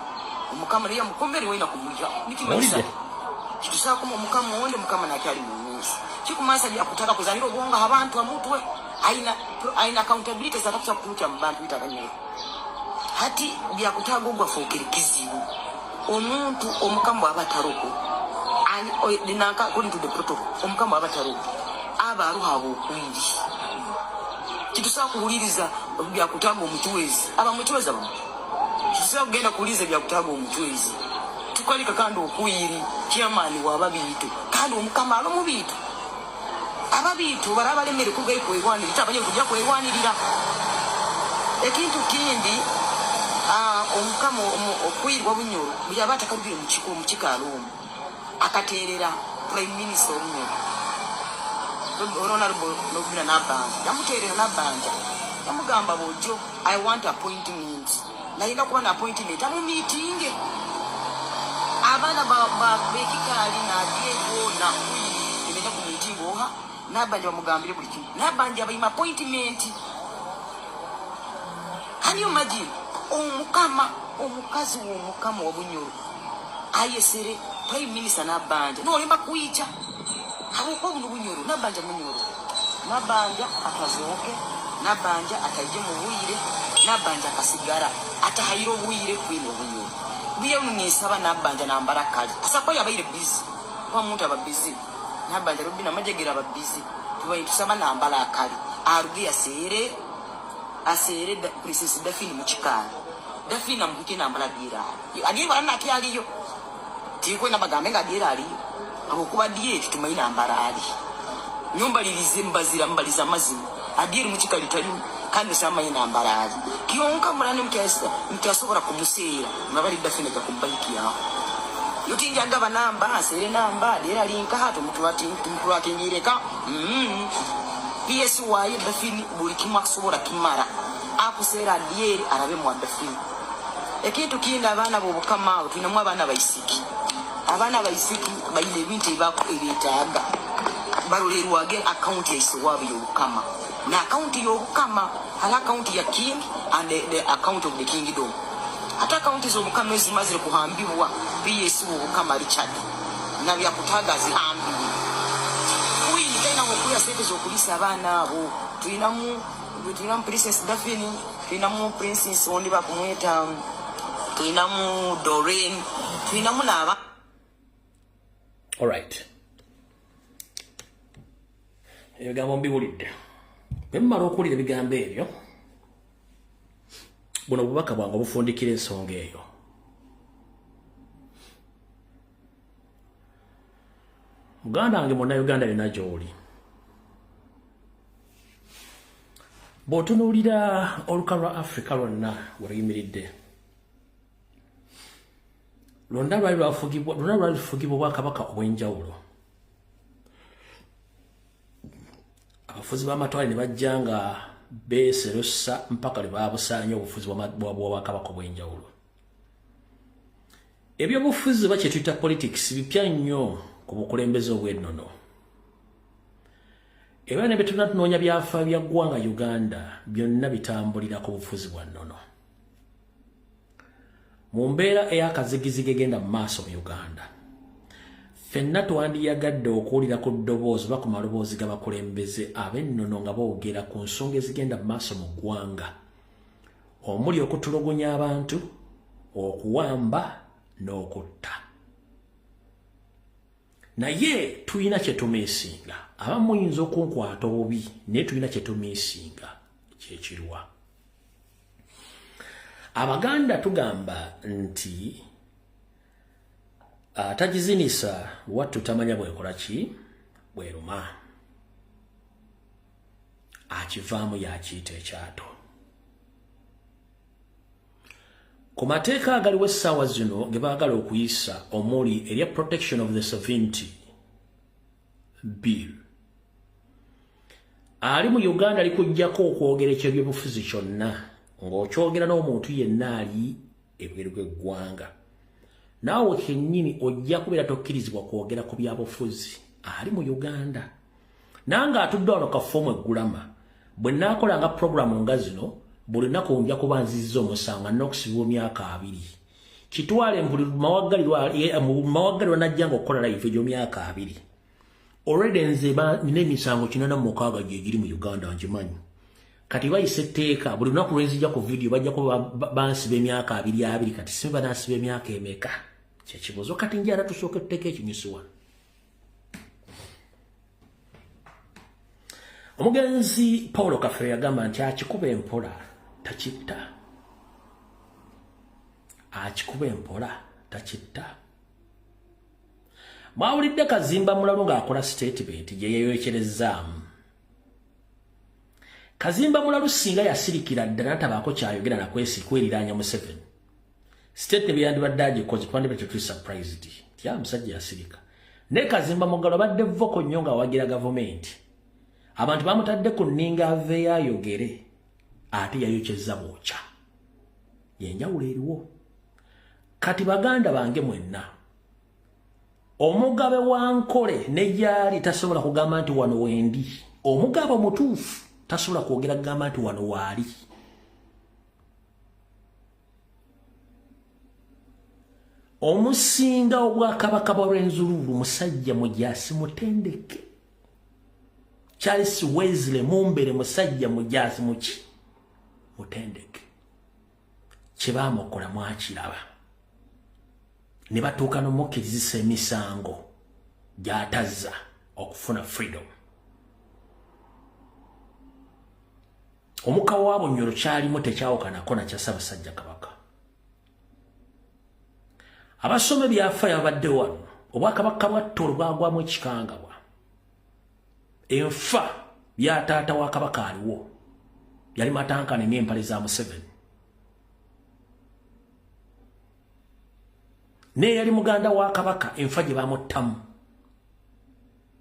omukama liya mukomberi wena kumulira nikimasa kitusako omukama wonde mukama nakyali munsi kikumasa byakutaka kuzanira obwonga abantu amutwe aina accountability zatakusa kucha mbantu itakanyero hati byakutaga ogwa fokerikizibu omuntu omukama abataroko dinaka according to the protocol omukama abataroko abaruha abokwiri kitusako kuhuliriza byakutaga omutwezi abamutweza bamwe kitusako kugenda kuhuliriza byakutaga omutwezi tukalika kandi okwiri chairman wababitu kandi omukama abamubitu ababitu barabalemere kugaye kwegwanira tabanye kujja kwegwanirira ekintu kindi omukama okwirwa bunyoro byabata kabire mu kikalo akaterera prime minister omunyoro honorable Nobina Nabanja yamuterera Nabanja yamugamba bojo I want appointment na ina kuba na appointment amu meeting abana ba bekikali na diego na imenya ku meeting oha Nabanja bamugambire buli kintu Nabanja abayima appointment. Can you imagine omukazi w'omukama wabunyoro ayesere prime minister Nabanja nolemba kuicha hapo buno bunyoro Nabanja munyoro Nabanja akazoke Nabanja ataije mu buire Nabanja kasigara atahayiro buire kwino bunyoro biye unisaba Nabanja nambara kali asako yabaire busy kwa muntu aba busy Nabanja rubina majegera aba busy tubaye tusaba nambara kali arugi asere da princess Dafini muchikana Dafini ambuke nambara bira ani bana kyaliyo tiko na bagambe ngadira aliyo abokuba dieti tumaina ambarali nyumba lilize mbaliza mazima adiri muchikali tali kandi sama ina ambarali kionka mulane mkiasobora kumusera nabali Dafini ka kumbaliki yao yotinja ngaba namba asere namba dera linka hato mtu wake ngireka PSY Dafini buli kimwa kusobora kimara akusera dieri arabe mu Dafini ekintu kinda abana bobukama tuinamwa abana baisiki abana baisiki bayile bintu ibako ebitaga barolerwage account ya isiwabu yobukama na account yobukama hala account ya king and the account of the kingdom ata account zo bukama ezimazire kuhambibwa PSY obukama Richard na byakutaga zihambiwe kuyi tena ngokuya sente zo kulisa abana abo tuinamu princess Dafini tuinamu princess ondi bakumweta tuinamu Doreen tuinamu naba. All right. Ebigambo mbiwulidde. Bemmala okuwulira ebigambo ebyo buno bubaka bwange obufundikira ensonga eyo. Muganda wange monna Uganda yonna gy'oli. Bw'otunuulira oluka lwa Africa lwonna we luyimiridde. Lwonna lwali lwafugibwa Bwakabaka obw'enjawulo. Abafuzi b'amatwale ne bajja nga beeserosa mpaka lwe baabusaanya obufuzi bw'Obwakabaka obw'enjawulo. Ebyobufuzi oba kye tuyita politics bipya nnyo ku bukulembeze obw'ennono. Era ne bye tunoonya byafaayo bya ggwanga Uganda byonna bitambulira ku bufuzi bwa nnono. Mu mbeera ey'akazigizigi egenda mu maaso mu Uganda, ffenna twandiyagadde okuwulira ku ddoboozi oba ku maloboozi g'abakulembeze ab'ennono nga boogera ku nsonga ezigenda mu maaso mu ggwanga, omuli okutulugunya abantu, okuwamba n'okutta. Naye tulina kye tumiisinga. Abamu muyinza okunkwata obubi naye tulina kye tumiisinga kyekirwa. Abaganda tugamba nti atagizinisa wattu tamanya bwekola ki bweruma. Akivaamu yakiyita ekyato. ku mateeka agaliwo essaawa zino ge baagala okuyisa omuli erya protection of the sovereignty bill ali mu Uganda likujjako okwogera ekyebyobufuzi kyonna ng'okyogera n'omuntu yenna ali ebweru gw'eggwanga naawe kennyini ojja kubeera tokkirizibwa kwogera ku byabufuzi ali mu Uganda nange atudde wano kafoomu eggulama bwe nnaakolanga puroguramu nga zino buli nnaku nja kuba nzizza omusango n'okusibwa emyaka 2 kitwale buli mawaggalirwa najja nga okukola live egyo myaka 2 already nze nina emisango 86 gye giri mu Uganda ngimanyi kati bayise etteeka buli lunaku lwenzijja ku video bajja kuba bansiba emyaka 2 kati simba nansiba emyaka emeka kyekibuzo kati njala tusooka etteeka ekinyusiwa omugenzi Paulo Kafere yagamba nti akikuba empola takitta akikuba empola takitta mwawulidde Kazimba Mulalu ng'akola statement gye yeeyolekerezaamu Kazimba Mulalu singa yasirikira ddala natabaako kyayogera nakweliraanya Museveni state byandibadde agikoze twandibadde tuli surprised ti musajja yasirika ne Kazimba Mugalo abadde voko nnyo ng'awagira gavumenti abantu bamutadde ku nninga aveeyo ayogere ate yayokyezza bwokya yenjawulo eriwo kati baganda bange mwenna omugabe wa Nkole ne gyali tasobola kugamba nti wano wendi omugabe omutuufu tasobola kwogera kugamba nti wano waali omusinga obwakabaka bw'Olwenzululu musajja Mujaasi mutendeke Charles Wesley Mumbere musajja Mujaasi muki mutendeke kyebamukola mwakiraba ne batuuka n'omukirizisa emisango gy'atazza okufuna freedom omukawo wa Bunyoro kyalimu tekyawukanako na kya Ssaabasajja Kabaka abasome byafaayo babadde wano obwakabaka bwa Ttolo bwagwamu ekikangabwa enfa bya taata wa Kabaka aliwo yali matankane n'empale za Museveni ne yali muganda wa Kabaka enfa gye bamuttamu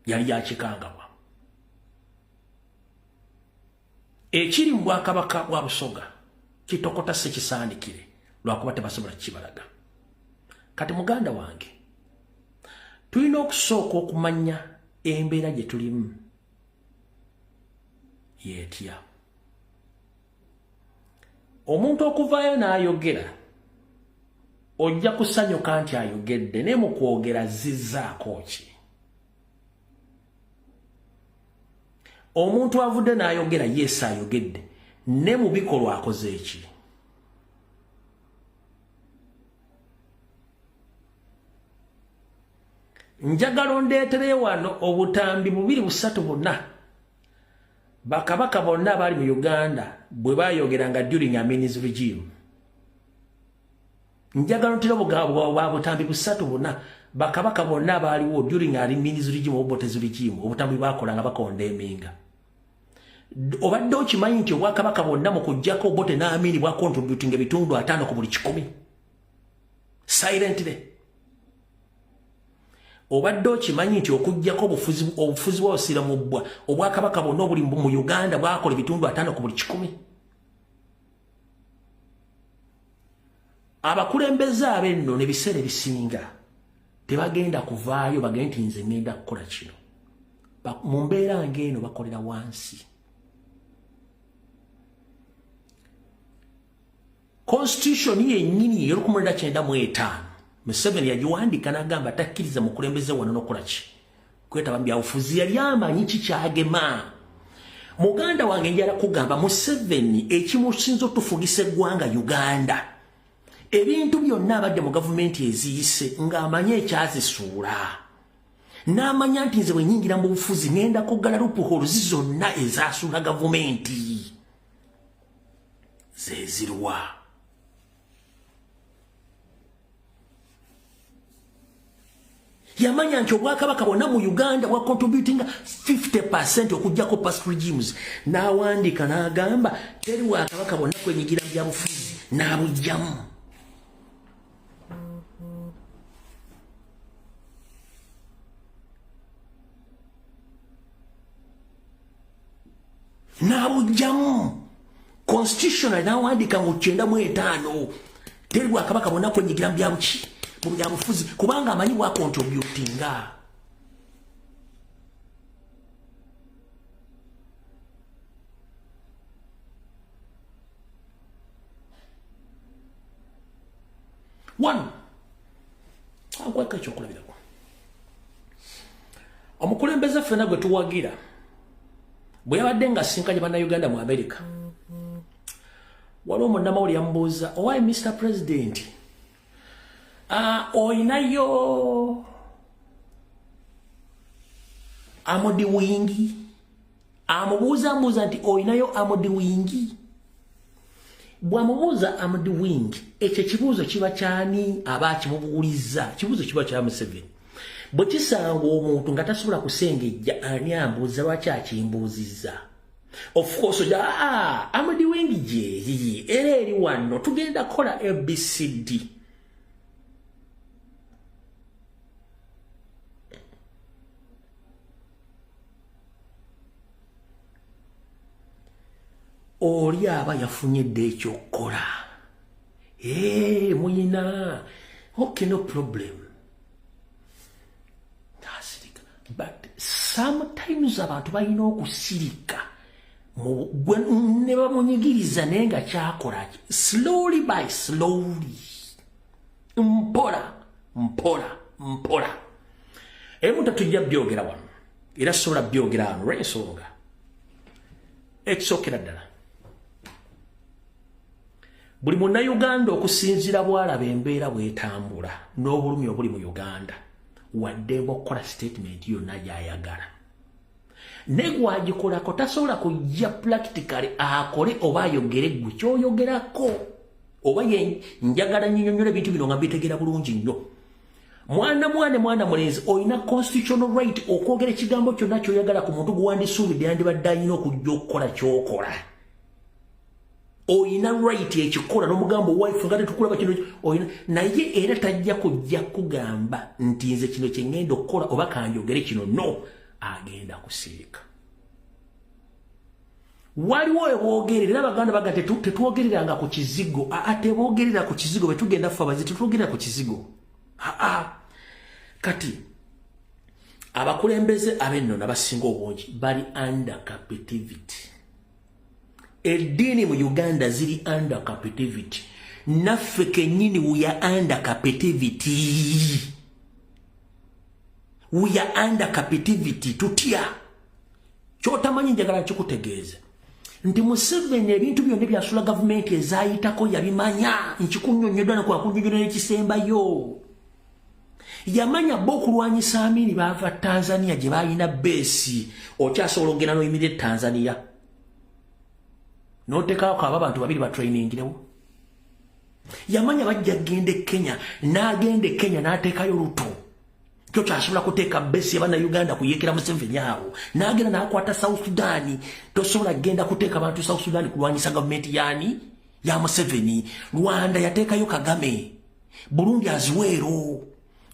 yali yakikangabwa ekiri mu Bwakabaka bwa Busoga kitokota sekisandikire lwakuba tebasobola kibalaga kati muganda wange tulina okusooka okumanya embeera gye tulimu yetya omuntu okuvaayo n'ayogera ojja kusanyuka nti ayogedde ne mu kwogera zizzaako ki omuntu avudde n'ayogera yesu ayogedde ne mu bikolwa akoze eki njagala ndeetere wano obutambi 2-3 bonna bakabaka bonna abali mu Uganda bwe bayogeranga during Amini's regime njagala ntira bwa butambi 3 bonna bakabaka bonna abaliwo during Amini's regime Obote's regime obutambi bakolanga bakonda eminga obadde okimanyi nti obwakabaka bonna mu kujjako Obote n'Amini bwa contributing ebitundu 5 ku buli 10 silently obadde okimanyi nti okujjako obufuzi bw'osira mu bbwa obwakabaka bonna obuli mu Uganda bwakola ebitundu 5 ku buli 10 abakulembeze ab'enno n'ebiseera ebisinga tebagenda kuvaayo bagende nti nze ngenda kukola kino mu mbeera ng'eno bakolera wansi constitution yennyini y'Ol1995 Museveni yagiwandika n'agamba takkiriza mukulembeze wano n'okola ki kwetaba byabufuzi yali amanyi kikyagema muganda wange njala kugamba Museveni ekimusinza otufugisa eggwanga Uganda ebintu byonna abadde mu gavumenti eziyise ng'amanye ekyazisuula n'amanya nti nze bwe nnyingira mu bufuzi ngenda kuggala lupuholuzi zonna ezaasuula gavumenti zezirwa yamanya nti obwakabaka bwonna mu Uganda bwa contributing 50% okujjako past regimes n'awandika n'agamba teri bwakabaka bwonna kwenyigira byabufuzi n'abujjamu n'abujjamu constitutional n'awandiika mu 95 teri Bwakabaka bonna kwenyigira mu byabuki mu byabufuzi kubanga amanyi bwa contributinga. One, akweka ekyokulabirako omukulembeze ffenna gwe tuwagira bwe yabadde nga asinkanye bannayuganda mu America waliwo munnamawulire yamubuuza owaye Mr. President oyinayo amodi wingi amubuuza nti oyinayo amodi wingi bwamubuuza amodi wingi ekyo kibuuzo kiba kyani aba akimubuuliza kibuuzo kiba kya Museveni bwe kisanga omuntu nga tasobola kusengejja ani ambuuza lwaki akimbuuzizza of course amodi wingi gye era eri wano tugenda kola ABCD oli aba yafunye dde ekyokukola muyina okay no problem nasirika but sometimes abantu balina okusirika ne bamunyigiriza naye nga kyakola slowly by slowly mpola emuntu tujja byogera wano era sobola byogera wano lw'ensonga ekisookera ddala buli munnayuganda okusinziira bwalaba embeera bwetambula n'obulumi obuli mu Uganda wadde okukola statement yonna gy'ayagala ne gwagikolako tasobola kujja practically akole oba ayogere gwe kyoyogerako oba njagala nnyonnyola ebintu bino nga mbitegeera bulungi nnyo mwana mulenzi olina constitutional right okwogera ekigambo kyonna kyoyagala ku muntu gwewandisuubidde yandibadde alina okujja okukola kyokola oyina right ekikola n'omugambo wife nga tetukulaba kino oyina naye era tajja kujja kugamba nti nze kino kyengenda okukola oba kanjogere kino no agenda kusirika waliwo eboogerera era abaganda baga tetwogereranga ku kizigo teboogerera ku kizigo bwe tugenda ffe abazi tetwogerera ku kizigo kati abakulembeze ab'ennono abasinga obungi bali under captivity eddiini mu Uganda ziri under captivity naffe kennyini we are under captivity tutya kyotamanyi njagala nkikutegeeza nti Museveni ebintu byonna byasula gavumenti ezayitako yabimanya nkikunnyonnyodwa nakwakunnyonnyola n'ekisembayo yamanya bo okulwanyisa Amini baava Tanzania gye balina beesi okyasobola okugenda n'oyimirira Tanzania n'oteekako abo abantu babiri batrainingirawo yamanya bajja genda Kenya n'agenda Kenya n'ateekayo luto kyo kyasobola kuteeka beesi y'Abannayuganda kuyeekera Museveni awo n'agenda n'akwata South Sudan tosobola genda kuteeka abantu South Sudan kulwanyisa gavumenti yaani ya Museveni Rwanda yateekayo Kagame Burundi aziweero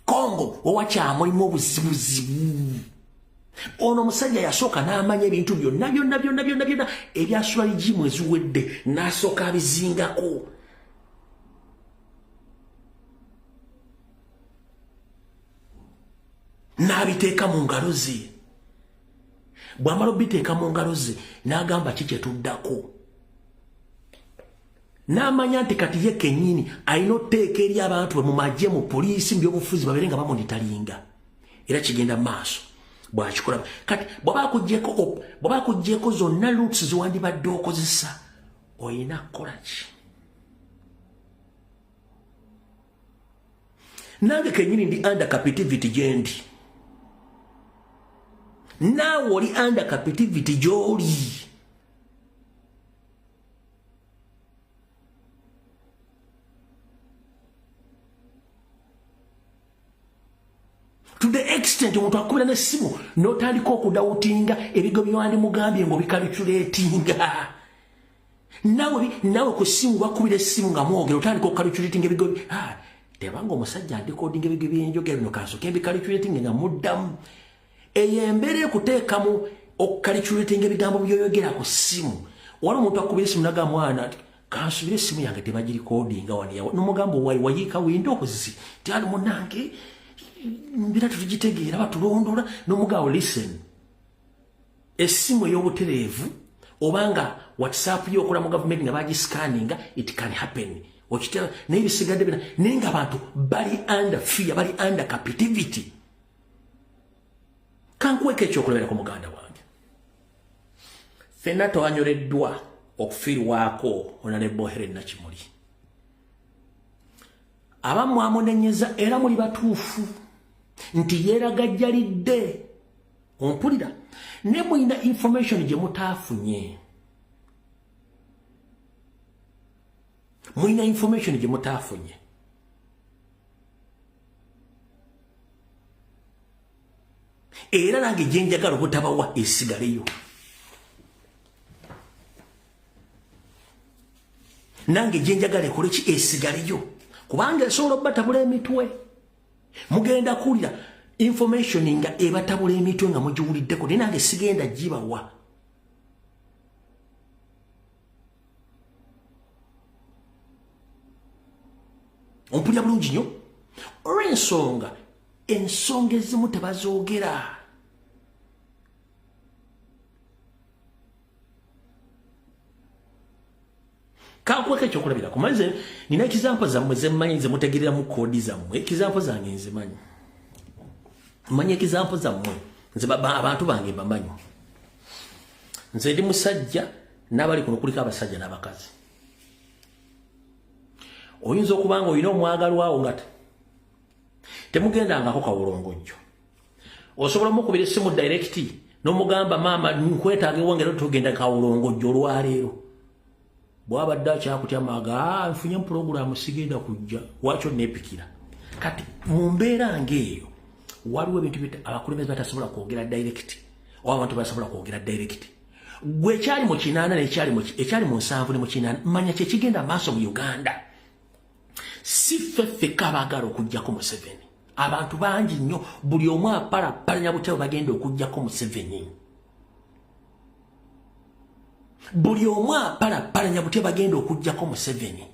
Congo owakyamu olimu obuzibuzibu ono omusajja yasooka n'amanya ebintu byonna ebyasula ligimu eziwedde n'asooka abizingako n'abiteeka mu ngalo ze bw'amala obiteeka mu ngalo ze n'agamba ki kyetuddako n'amanya nti kati ye kennyini alina otteeka eri abantu be mu magye mu poliisi mu byobufuzi babeere nga bamonitalinga era kigenda mu maaso bw'akikola kati bw'aba akuggyeko zonna roots ziwandibadde okozesa olina kukola ki nange kennyini ndi under captivity gye ndi naawe oli under captivity gy'oli to the extent omuntu akubira n'essimu n'otandika okudawutinga ebigo byewandimugambye ng'obikaluculatinga nawe ku ssimu bakubira essimu nga mwogera otandika okukaluculatinga ebigo tebanga omusajja andikodinga ebigo byenjogera bino kansooka ebikaluculatinga nga muddamu eyo embeera ekuteekamu okalichulating ebigambo byoyogera ku simu wali omuntu akubira esimu naga mwana kansubira esimu yange tebagiri codinga waliya n'omugambo wayiika windows tyali munange mbira tugitegeera batulondola n'omugawo listen esimu y'obutereevu obanga WhatsApp yokola mu government nga bagi scanninga it can happen okitera n'ebisigadde bina nenga abantu bali under fear bali under captivity kankweka ekyokulabira ku muganda wange fenna twanyoleddwa okufiirwako Honorable Helen Nakimuli abamu amunenyeza era muli batuufu nti yeeragajjalidde ompulira ne mulina information gye mutaafunye mulina information gye mutaafunye era nange gye njagala obutabawa esigaleyo nange gye njagala ekole ki esigaleyo kubanga esobola obatabula emitwe mugenda kuwulira information nga ebatabula emitwe nga mugiwuliddeko naye nange sigenda gibawa ompulira bulungi nnyo olw'ensonga ensonga ezimu tebazoogera kankweka ekyokulabirako manze nina ekizampo zammwe zemmanyi ze mutegereramu koodi zammwe ekizampo zange nzimanyi mmanyi ekizampo zammwe nze abantu bange mbamanyi nze ndi musajja n'abali kuno kuliko abasajja n'abakazi oyinza okuba nga olina omwagalwawo nga temugendangako kawulongojjo osobola omukubira essimu directi n'omugamba maama nkwetaaga ewongera tugenda kawulongojjo olwaleero bwabadde akyakutyamaga nfunye pulogulaamu sigenda kujja wakyo neepikira kati mu mbeera ng'eyo waliwo ebintu abakulembeze batasobola kwogera direct oba abantu basobola kwogera direct gwe ekyali mu kinaana ekyali mu nsanvu ne mu kinaana manya kyekigenda maaso mu Uganda si ffeffeka abaagala okugjako Museveni abantu bangi nnyo buli omu apalapalanya butabo bagenda okugjako Museveni buli omu apalapalanya butya bagenda okugjako Museveni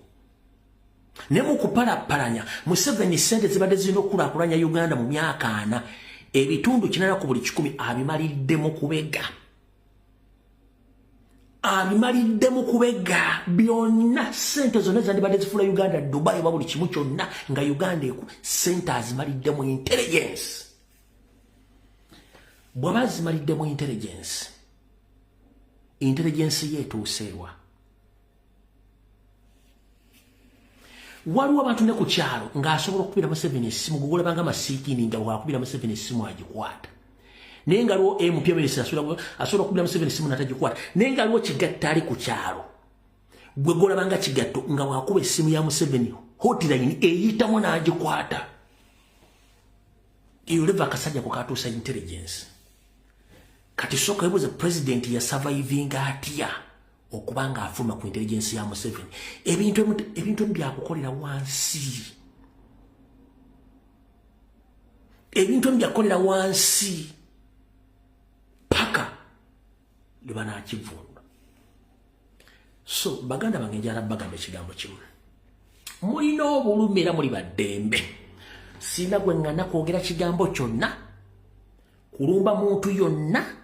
ne mu kupalapalanya Museveni sente zibadde zirina okukulaakulanya Uganda mu myaka 4 ebitundu 8 ku buli 100 abimaliddemu kubega byonna sente zonna zandibadde zifuula Uganda Dubai oba buli kimu kyonna nga Uganda eku sente azimaliddemu intelligence bw'aba azimaliddemu intelligence yeetuuseewa waliwo abantu ne ku kyalo ng'asobola okukubira Museveni essimu gugolabanga masiikini nga bwakubira Museveni essimu agikwata naye nga aliwo MPMS asobola okukubira Museveni essimu n'atagikwata naye nga aliwo kigatta ali ku kyalo gwe golabanga kigatto nga bwakuba essimu ya Museveni hotline eyitamu n'agikwata eyo leva akasajja ku katuusa intelligence kati soka yebuze president ya surviving atya okubanga afuma ku intelligence ya Museveni ebintu byakukolera wansi paka libana akivunda so baganda bange njala bagamba ekigambo kimu mulina obulumi era muli baddembe sina gwe ngana kwogera kigambo kyonna kulumba muntu yonna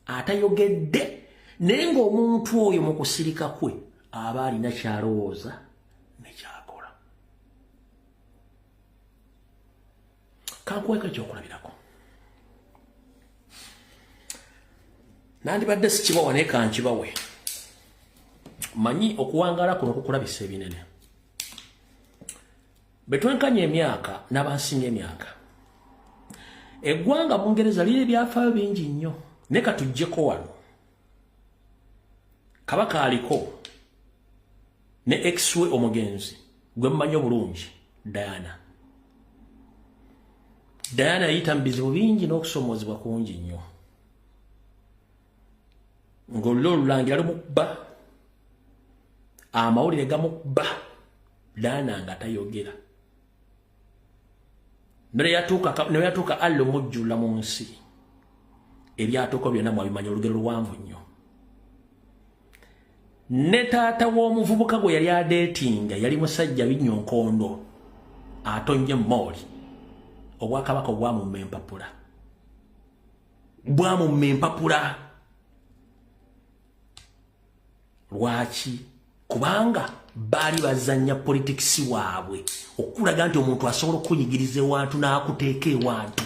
atayogedde naye ng'omuntu oyo mu kusirika kwe aba alina kyalowooza nekyakola kankuweka ekyokulabirako nandibadde sikibawa naye kankibawe manyi okuwangaala kuno kukulabisa ebinene betwenkanya emyaka n'abansinga emyaka eggwanga Bungereza liri ebyafaayo bingi nnyo ne katuggyeko wano kabaka aliko ne ex-we omugenzi gwe mmanyi obulungi Diana yayita mu bizibu bingi n'okusomoozebwa kungi nnyo ng'olula olulangira lumukubba amawulire gamukubba Diana nga tayogera ne yatuuka allo mujjula mu nsi ebyatuuka byonna mwabimanya olugero luwanvu nnyo. Ne taata w'omuvubuka gwe yali adeetinga yali musajja Binyonkondo atonye mooli. Obwakabaka obwamumma empapula. Bwamumma empapula. Lwaki? Kubanga baali bazanya politics waabwe okulaga nti omuntu asobola okunyigiriza ewantu n'akuteeka ewantu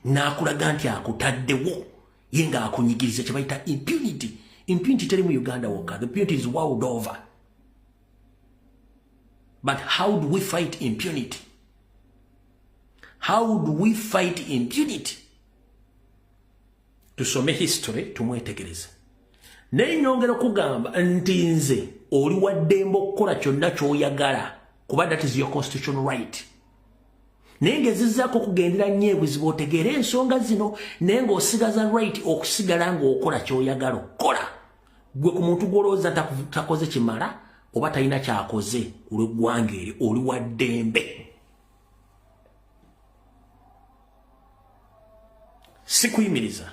n'akulaga nti akutaddewo ye nga akunyigiriza kye bayita impunity. Impunity teri mu Uganda wokka. The impunity is world over. But how do we fight impunity? How do we fight impunity? Tusome history tumwetegereze. Naye nyongera kugamba nti nze oli waddembe okukola kyonna ky'oyagala kuba that is your constitutional right. Naye ngezizzaako kugendera nnyo ebuzibu otegeere ensonga zino naye ng'osigaza right okusigala ng'okola ky'oyagala okukola. Gwe ku muntu gw'olowooza takoze kimala oba talina kyakoze olw'eggwanga eri oli waddembe. Sikuyimiriza.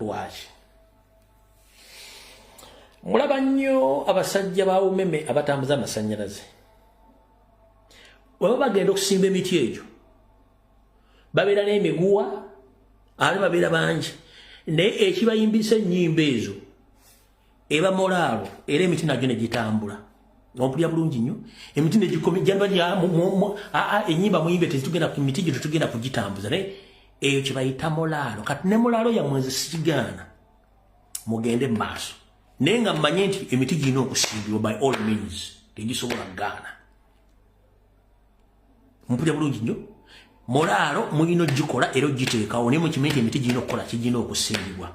Lwaki? Mulaba nnyo abasajja ba umeme abatambuza amasannyalaze. Bwe bagenda okusimba emiti egyo babeera n'emiguwa ate babeera bangi naye ekibayimbisa ennyimba ezo eba molaalo era emiti nagyo ne gitambula. Ompulya bulungi nnyo emiti ne gikomejjamba ennyimba muyimbe tezitugenda ku miti gyo tetugenda kugitambuza naye eyo kibayita molaalo. Kati ne molaalo yammwe nze sikigaana mugende mu maaso naye nga mmanye nti emiti girina okusimbibwa by all means tegisobola kugaana. Mpulya bulungi nnyo molaalo mulina ogikola era ogiteekawo naye mukimanyi nti emiti girina okukola kigirina okusimbibwa.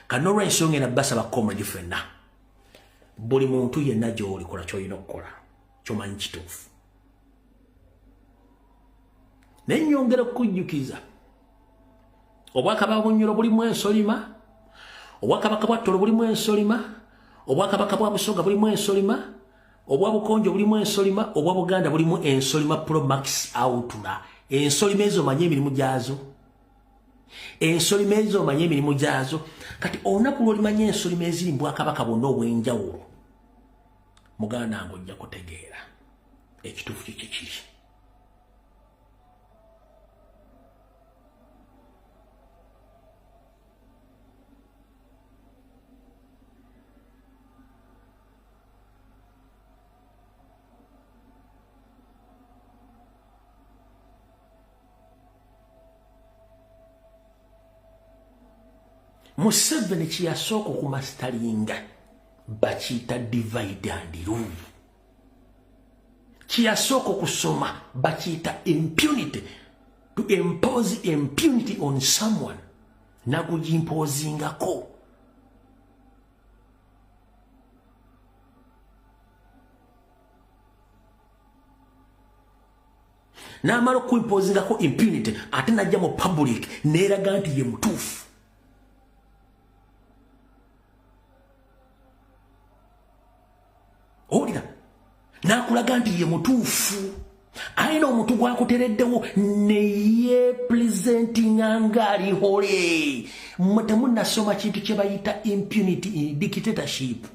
Kati n'olw'ensonga eno basaba comrade ffenna buli muntu yenna gy'oli kola ky'olina okukola ky'omanyi kituufu. Naye nyongera okukujjukiza obwakabaka Bunyoro bulimu ensolima, obwakabaka bwa Ttolo bulimu ensolima, obwakabaka bwa Busoga bulimu ensolima, obwa Bukonjo bulimu ensolima, obwa Buganda bulimu ensolima Pro Max Outula. Ensolima ezo manye emirimu gyazo. Ensolima ezo manye emirimu gyazo. Kati olunaku lw'olimanya ensolima eziri mu Bwakabaka bwonna obw'enjawulo muganda ngo ojja kutegeera ekituufu kye kiri. Museveni kiyasooka okumasitalinga bakiyita divide and rule. Kiyasooka okusoma bakiyita impunity. To impose impunity on someone nakugimpozingako. N'amala okuimpozingako impunity ate najja mu public neeraga nti ye mutuufu. Olira nakulaga nti ye mutuufu ayina omuntu gwakutereddewo neye presentinga ngaali hole. Temunnasoma kintu kye bayita impunity dictatorship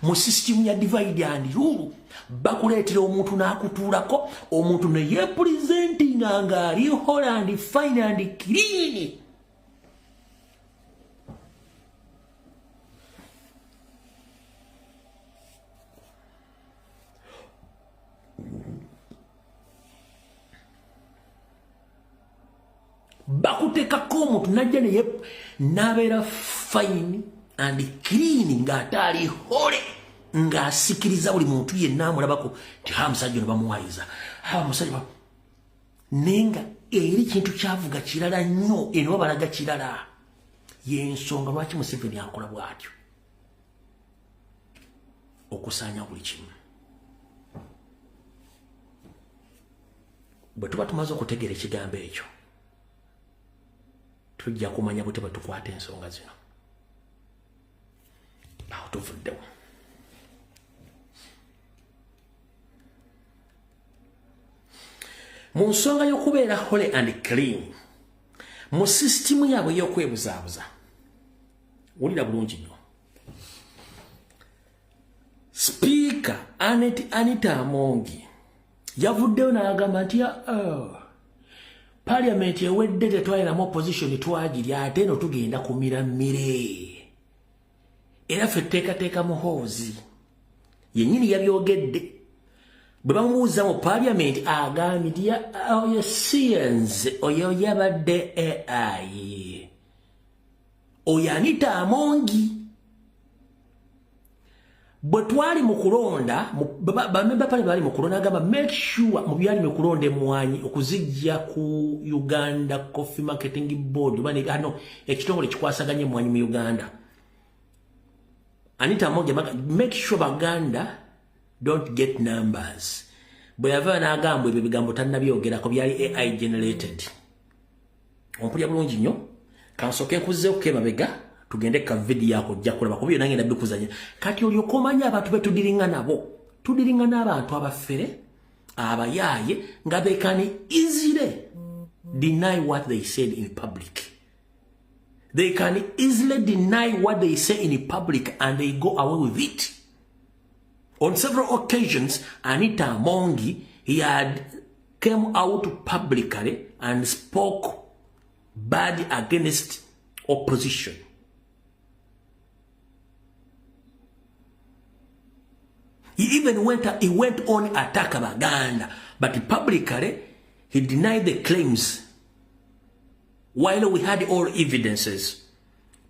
mu system ya divide and rule. Bakuleetera omuntu n'akutuulako omuntu neye presentinga ngaali hole and fine and clean. Bakuteekako omuntu najja naye n'abeera fine and clean ng'ate ali hole ng'asikiriza buli muntu yenna amulabako nti musajja ono bamuwayiza musajja naye nga eri kintu kyavuga kirala nnyo eno babalaga kirala. Y'ensonga lwaki Museveni akola bw'atyo okusaanya buli kimu. Bwe tuba tumaze okutegeera ekigambo ekyo tujja kumanya bwe tukwata ensonga zino. Awo tuvuddewo. Mu nsonga y'okubeera hole and clean mu system yaabwe y'okwebuzaabuza wulira bulungi nnyo Speaker Anita Amongi yavuddeyo n'agamba nti Parliament ewedde tetwaliramu opposition twagirya ate no tugenda kumira mmire era ffe tteekateeka muhoozi yennyini yabyogedde bwe bamubuuza mu Parliament agambye nti oyo siyenze oyo yabadde AI oyo Anita Amongi bwe twali mu kulonda bamemba pale bali mu kulonda agamba make sure mu byali mu kulonda emwanyi okuzijja ku Uganda Coffee Marketing Board bani hano ekitongole kikwasaganye emwanyi mu Uganda Anita Amongi make sure Baganda don't get numbers bwe yava n'agamba ebyo bigambo tannabyogerako byali AI generated ompulya bulungi nnyo kansoke nkuzzeeko kemabega tugende ka video yako jja kulaba kubiyo nange nabikuzanya kati oli okomanya abantu betudiringa nabo tudiringa n'abantu abafere abayaaye nga they can easily deny what they said in public. They can easily deny what they say in public and they go away with it. On several occasions, Anita Amongi, he had came out publicly and spoke bad against opposition. He even went on attack Baganda, but publicly he denied the claims while we had all evidences.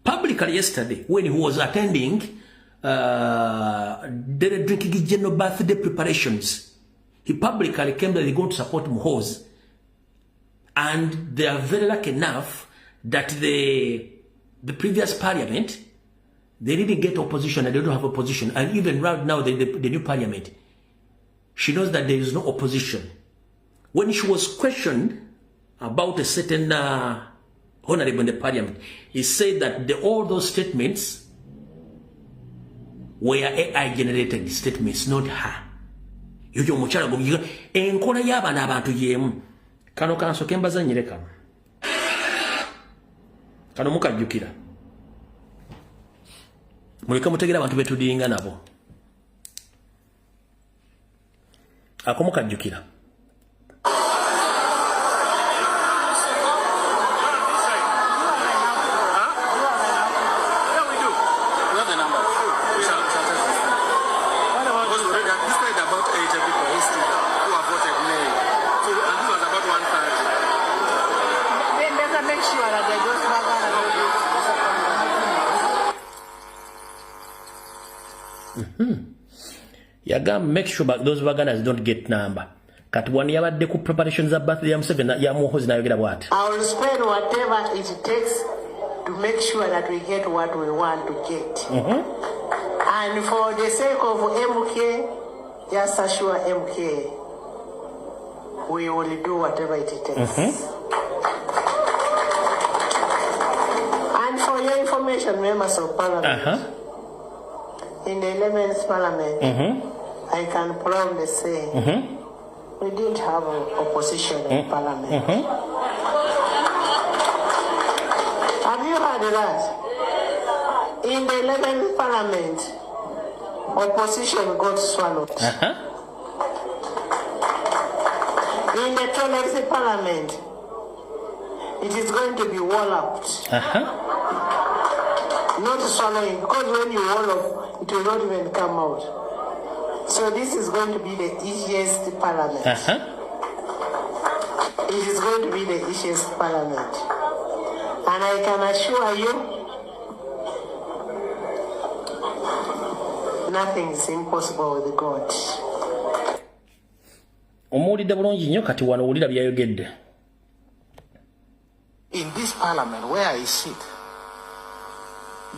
Publicly yesterday, when he was attending the drinking general birthday preparations, he publicly came that they're going to support Muhoozi. And they are very lucky enough that the previous parliament, they didn't get opposition and they don't have opposition. And even right now, the new parliament, she knows that there is no opposition. When she was questioned about a certain honorable in the parliament, he said that all those statements were AI generated statements, not her. Yoyo mukyala gwe enkola y'abaana abantu yemu. Kano kansoke mbazanyire kano. Kano mukajjukira. Muleke mutegera abantu betudinga nabo. Ako mukajjukira. Yagamba make sure those Baganas don't get number. Kati wani yabadde ku preparations of birthday ya Museveni ya Muhoozi nayogera bwati. I will spend whatever it takes to make sure that we get what we want to get. And for the sake of MK, just assure MK, we will do whatever it takes. And for your information, members of Parliament, in the 11th Parliament, I can proudly say we didn't have opposition in Parliament. Have you heard that? In the 11th Parliament, opposition got swallowed. In the 12th Parliament, it is going to be walloped. Not swallowing, because when you wallop, it will not even come out. So this is going to be the easiest parliament. It is going to be the easiest parliament. And I can assure you, nothing is impossible with God. Omuwulidde bulungi nnyo kati wano wulira byayogedde. In this parliament where I sit,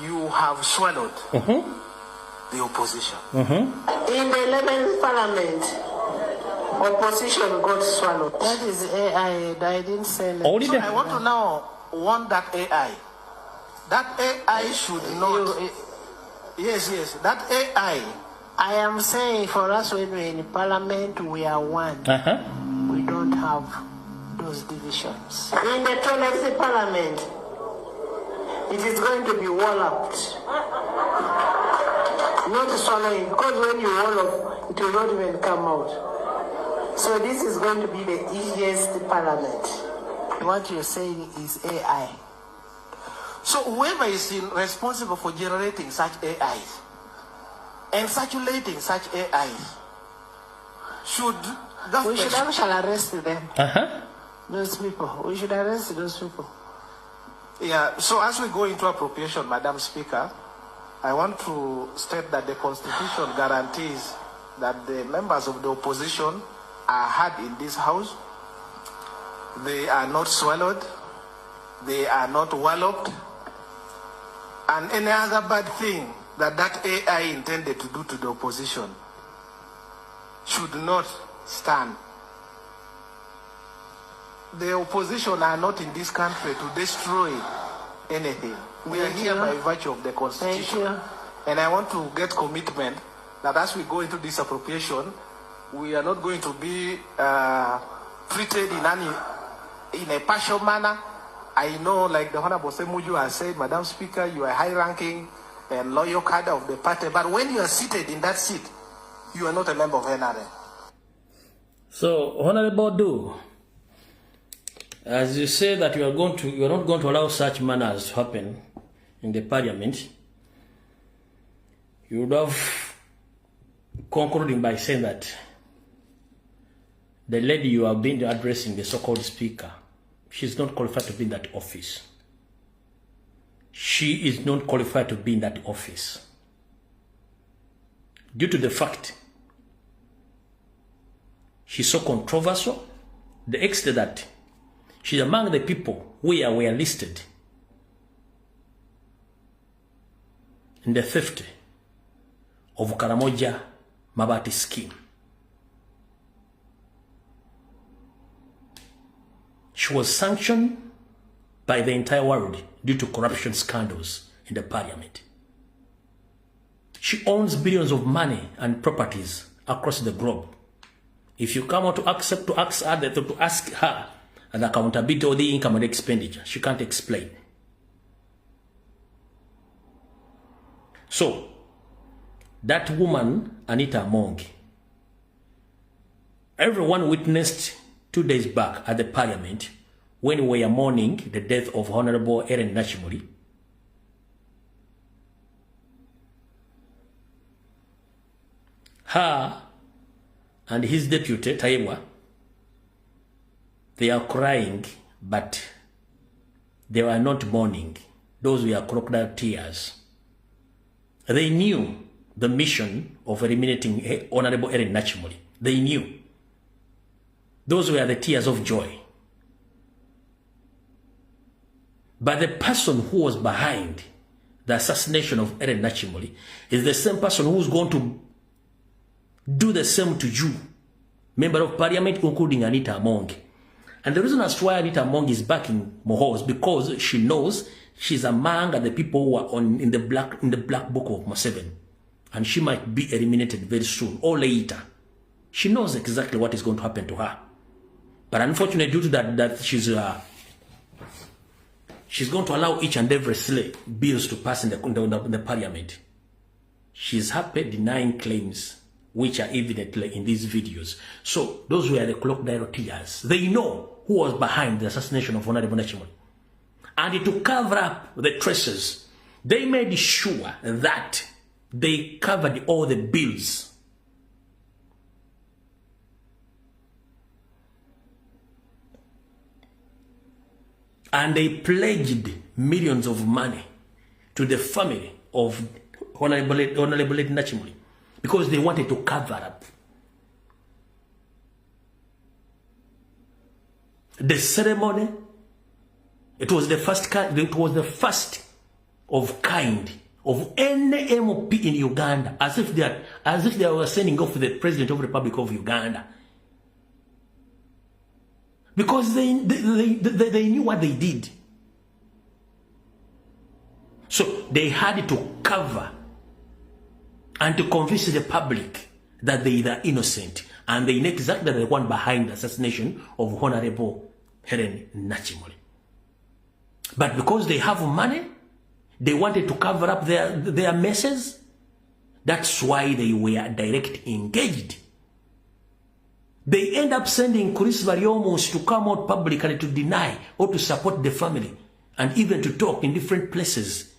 you have swallowed the opposition. In the 11th Parliament, opposition got swallowed. That is AI. I didn't say anything. So I want to now warn that AI. That AI should not. Yes. That AI. I am saying for us when we're in Parliament, we are one. We don't have those divisions. In the Tennessee Parliament, it is going to be walloped. Not swallowing, because when you wallop, it will not even come out. So this is going to be the easiest parliament. What you're saying is AI. So whoever is responsible for generating such AIs and circulating such AIs should... We should actually arrest them. Those people. We should arrest those people. Yeah, so as we go into appropriation, Madam Speaker, I want to state that the Constitution guarantees that the members of the opposition are heard in this House. They are not swallowed. They are not walloped. And any other bad thing that AI intended to do to the opposition should not stand. The opposition are not in this country to destroy anything. We are here by virtue of the Constitution. And I want to get commitment that as we go into this appropriation, we are not going to be treated in a partial manner. I know, like the Honorable Semuju has said, Madam Speaker, you are high-ranking and loyal cadre of the party, but when you are seated in that seat, you are not a member of NRM. So, Honorable Du, as you say that you are not going to allow such manners to happen in the parliament, you would have concluding by saying that the lady you have been addressing, the so-called speaker, she's not qualified to be in that office. She is not qualified to be in that office. Due to the fact she's so controversial, the extent that she's among the people who were listed in the 50 of Karamoja Mabati scheme. She was sanctioned by the entire world due to corruption scandals in the parliament. She owns billions of money and properties across the globe. If you come out to ask her an accountability of the income and expenditure, she can't explain. So, that woman, Anita Among, everyone witnessed 2 days back at the parliament when we were mourning the death of Honorable Ellen Nachimuli. Her and his deputy, Taiwa, they are crying, but they were not mourning. Those were crocodile tears. They knew the mission of eliminating Honorable Ellen Nachimuli. They knew. Those were the tears of joy. But the person who was behind the assassination of Ellen Nachimuli is the same person who's going to do the same to you, Member of Parliament, including Anita Among. And the reason as to why Anita Among is backing Moho is because she knows she's among the people who are in the black book of Museveni, and she might be eliminated very soon or later. She knows exactly what is going to happen to her. But unfortunately, due to that she's going to allow each and every bills to pass in the parliament. She's happy denying claims which are evident in these videos. So those were the crocodile tears. They know who was behind the assassination of Honorable Nachimuli. And to cover up the traces, they made sure that they covered all the bills. And they pledged millions of money to the family of Honorable Nachimuli because they wanted to cover up. The ceremony, it was the first of kind of any MOP in Uganda, as if they were sending off the President of the Republic of Uganda. Because they knew what they did. So they had to cover and to convince the public that they are innocent. And they know exactly the one behind the assassination of Honorable Helen Nachimuli. But because they have money, they wanted to cover up their messes. That's why they were direct engaged. They end up sending Chris Variomos to come out publicly to deny or to support the family and even to talk in different places.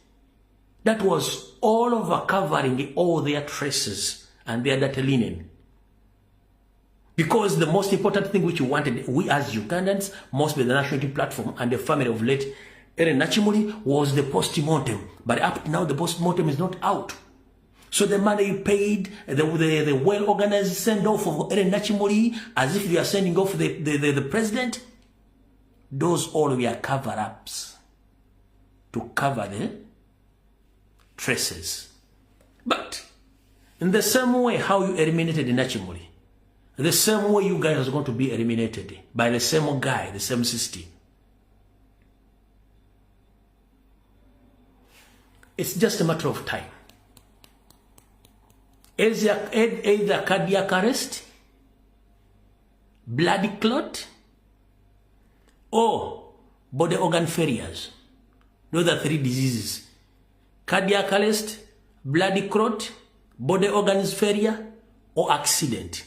That was all over covering all their traces and their dirty linen. Because the most important thing which we wanted, we as Ugandans, mostly the National Unity Platform and the family of late Ellen Nachimuli, was the post-mortem. But up to now, the post-mortem is not out. So the money paid, the well-organized send-off of Ellen Nachimuli, as if you are sending off the president, those all were cover-ups to cover the traces. But in the same way how you eliminated Nachimuli, the same way you guys are going to be eliminated by the same guy, the same system. It's just a matter of time. Either cardiac arrest, blood clot, or body organ failures. Those are 3 diseases. Cardiac arrest, blood clot, body organs failure, or accident.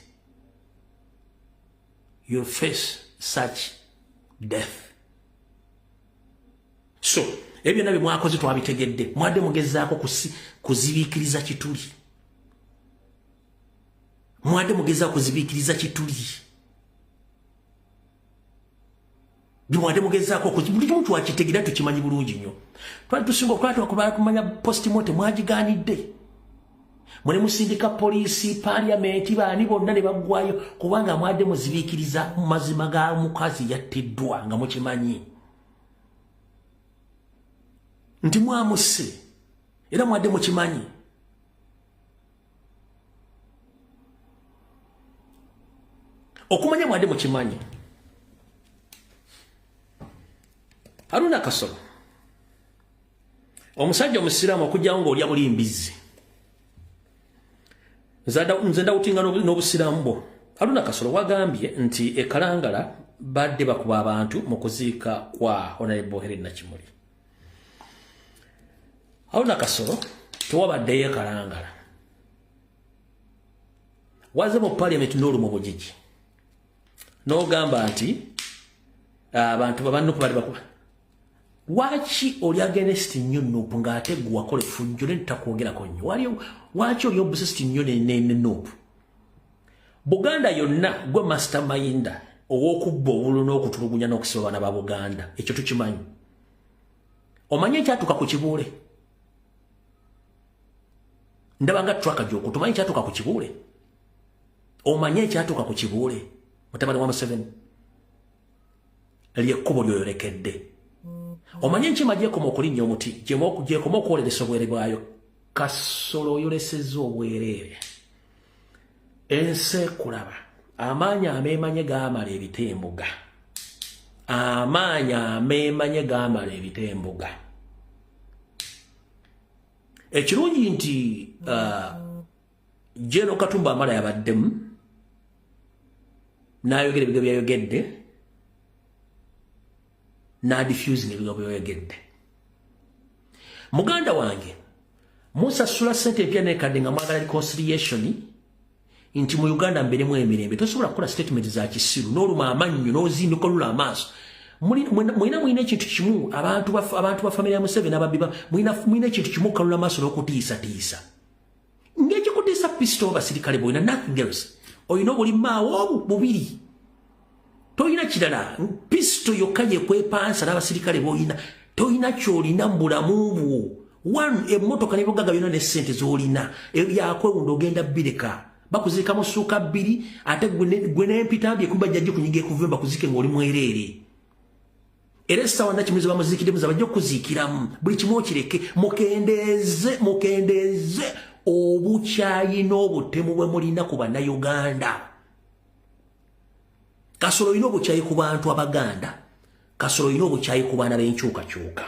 You'll face such death. So, ebyo nabi mwakozi twabitegedde, mwadde mugezaako kuzibiikiriza kituli. Mwadde mugezaako kuzibiikiriza kituli. Mwadde mugezaako buli muntu wakitegera tukimanyi bulungi nnyo. Twali tusinga okuba kumanya post-mortem mwagigaanidde. Mwene musindika poliisi, parliamenti, baani bonna ne baggwayo kubanga mwadde muzibiikiriza mu mazima ga mukazi yattiddwa nga mukimanyi. Nti mwamusse era mwadde mukimanyi. Okumanya mwadde mukimanyi. Haruna Kasolo omusajja omusiraamu okujjawo ng'olya bulimbizi. Nze ndawutinga n'obusiraamu bwo. Haruna Kasolo wagambye nti Kalangala badde bakuba abantu mu kuziika kwa Honorable Helen Nachimuli. Haruna Kasolo tewabaddeyo Kalangala. Waze mu parliament n'olu mu bugigi. N'ogamba nti abantu babannuku bali bakuba. Wachi oli against nnyo Nuupu ng'ate gwe wakola effujjo ntakwogerako nnyo. Wachi oli obsessed nnyo ne Nuupu. Buganda yonna gwe mastermind ow'okubba obululu n'okutulugunya n'okusiba abaana ba Buganda. Ekyo tukimanyi. Omanyi ekyatuuka ku Kibuule? Ndaba nga twaka gy'oku tumanyi ekyatuuka ku Kibuule. Omanyi ekyatuuka ku Kibuule? Mutabani wa Museveni. Ly'ekkubo ly'oyolekedde. Omanyi nkima gyekoma okulinnya omuti gyekoma okwolesa obwere bwayo. Kasolo oyolesezza obwereere. Ensi ekulaba. Amaanyi ameemanye gaamala ebitembuga. Amaanyi ameemanye gaamala ebitembuga. Ekirungi nti Jeno Katumba Amala yabaddemu n'ayogera ebigambo byayogedde na diffusing ebigambo byayogedde. Muganda wange musasula ssente empya n'ekadde nga mwagala reconciliation nti mu Uganda mberemu emirembe. Tosobola kukola statement za kisiru n'oluma amannyo n'ozinduka olula amaaso. Mwina ekintu kimu abantu ba family ya Museveni ababbiba mwina ekintu kimu kalula amaaso n'okutiisatiisa. Ng'ekikutiisa pisto abasirikale boyina nothing else. Oyina obulimaawo bubiri. Toyina kirala. Pisto yokka gyekwepansa n'abasirikale boyina. Toyina kyolina mu bulamu bwo. One, emmotoka n'ebigaga byonna n'essente z'olina. Yakwewunda ogenda bireka. Bakuziika mu ssuuka 2 ate gwe n'empitambye kuba jjajja kunyiga ekuvemba bakuzike ng'oli mwereere. Era essaawa Nakimuli bamuziikiddemu zabajja okuziikiramu. Buli kimu okireke. Mukendeeze obukyayi n'obutemu bwe mulina ku bannayuganda. Kasolo olina obukyayi ku bantu Abaganda. Kasolo olina obukyayi ku baana b'enkyukakyuka.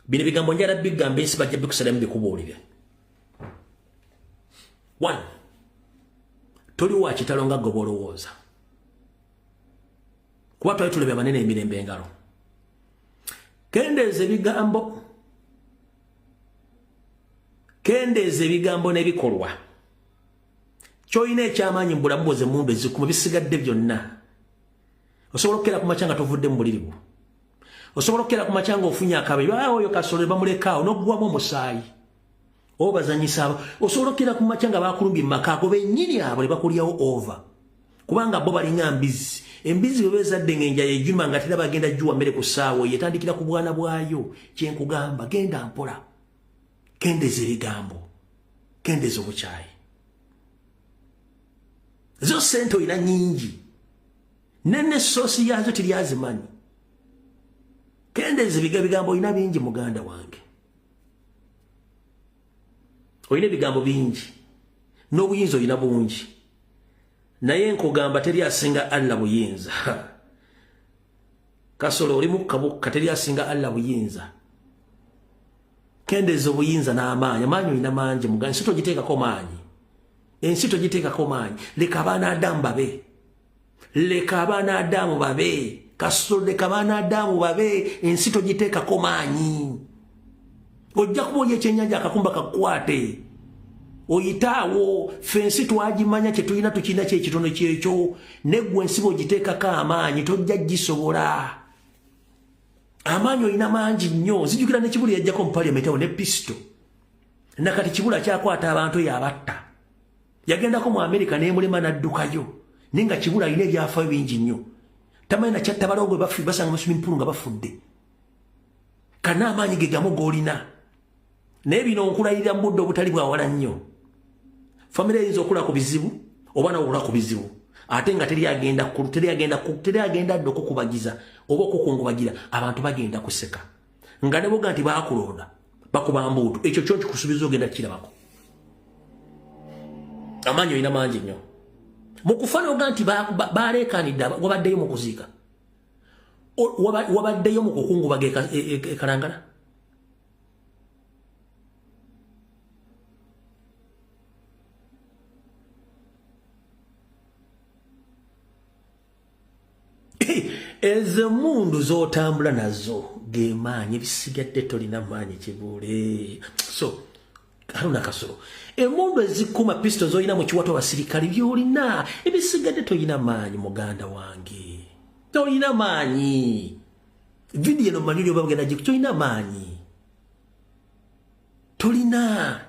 Bino ebigambo njala bigamba ensi bajja bikusalamu bikubuulire. 1. Toli wa kitalo nga gwe bw'olowooza. kuba twali tulebe abanene emirembe engalo. Kendeeza ebigambo n'ebikolwa. Ky'olina eky'amaanyi mu bulamu bwo ze mmundu ezikuma bisigadde byonna. Osobola okukera ku makya nga tovudde mu buliri bwo. Osobola okukera ku makya nga ofunye akabe, oyo Kasolo bamulekaawo n'oggwamu omusaayi. Obazanyisa osobola okukera ku makya nga bakulumbye mu maka ago bennyini abo ne bakulyawo over. Kubanga bo balinga mbizi. Embizi bwe bezadde ng'enja yejjuma nga tera bagenda jjuwa mmere ku ssaawa yetandikira ku bwana bwayo. Kyenkugamba genda mpola. Kendeeza ebigambo. Kendeeza obukyayi. Zo sente olina nnyingi. Nene soosi yazo teryazimanyi. Kendeeza ebigambo olina bingi muganda wange. Olina ebigambo bingi. N'obuyinza olina bungi. Naye nkugamba teryasinga Allah buyinza. Kasolo oli mukka teryasinga Allah buyinza. Kendeeza obuyinza n'amaanyi. Amaanyi olina mangi muganda. Ensi togiteekako maanyi. Ensi togiteekako maanyi. Leka abaana Adamu babe. Leka abaana Adamu babe. Kasolo leka abaana Adamu babe. Ensi togiteekako maanyi. Ojja kuba oli ekyennyanja akakumba kakwate. Oyitaawo fensi twagimanya kye tulina tukina kyekitono kyekyo neggwe ensi bw'ogiteekako amaanyi tojja gisobola. Amaanyi olina mangi nnyo. Nzijukira ne Kibuli yajjako mu Parliament awo ne Pisto. Nakati Kibula kyakwata abantu yabatta. Yagendako mu Amerika n'emulema n'addukayo. Naye nga Kibula alina ebyafaayo bingi nnyo. Tamanyi na kyatta balogwe basanga mu swimming pool nga bafudde. Kana amaanyi ge gamu g'olina. Naye bino nkulayirira mu budde obutali bwawala nnyo. Family eyinza okula ku bizibu oba nawe okula ku bizibu ate nga teryagenda dde okukubagiza oba okukungubagira abantu bagenda kuseka nga ne boga nti baakulonda bakuba mbuutu ekyo kyo kikusuubiza ogenda kirabako. Amaanyi olina mangi nnyo. Mu kufa n'oga nti baleekaanidde wabaddeyo mu kuziika wabaddeyo mu kukungubaga ekalangala. Ez'emmundu z'otambula nazo ge maanyi ebisigadde tolina maanyi Kibuule. So Haruna Kasolo emmundu ezikuma pisto z'olina mu kiwato abasirikale by'olina ebisigadde tolina maanyi muganda wange. Tolina maanyi. Vidiyo eno maliri oba bugenda giko tolina maanyi. Tolina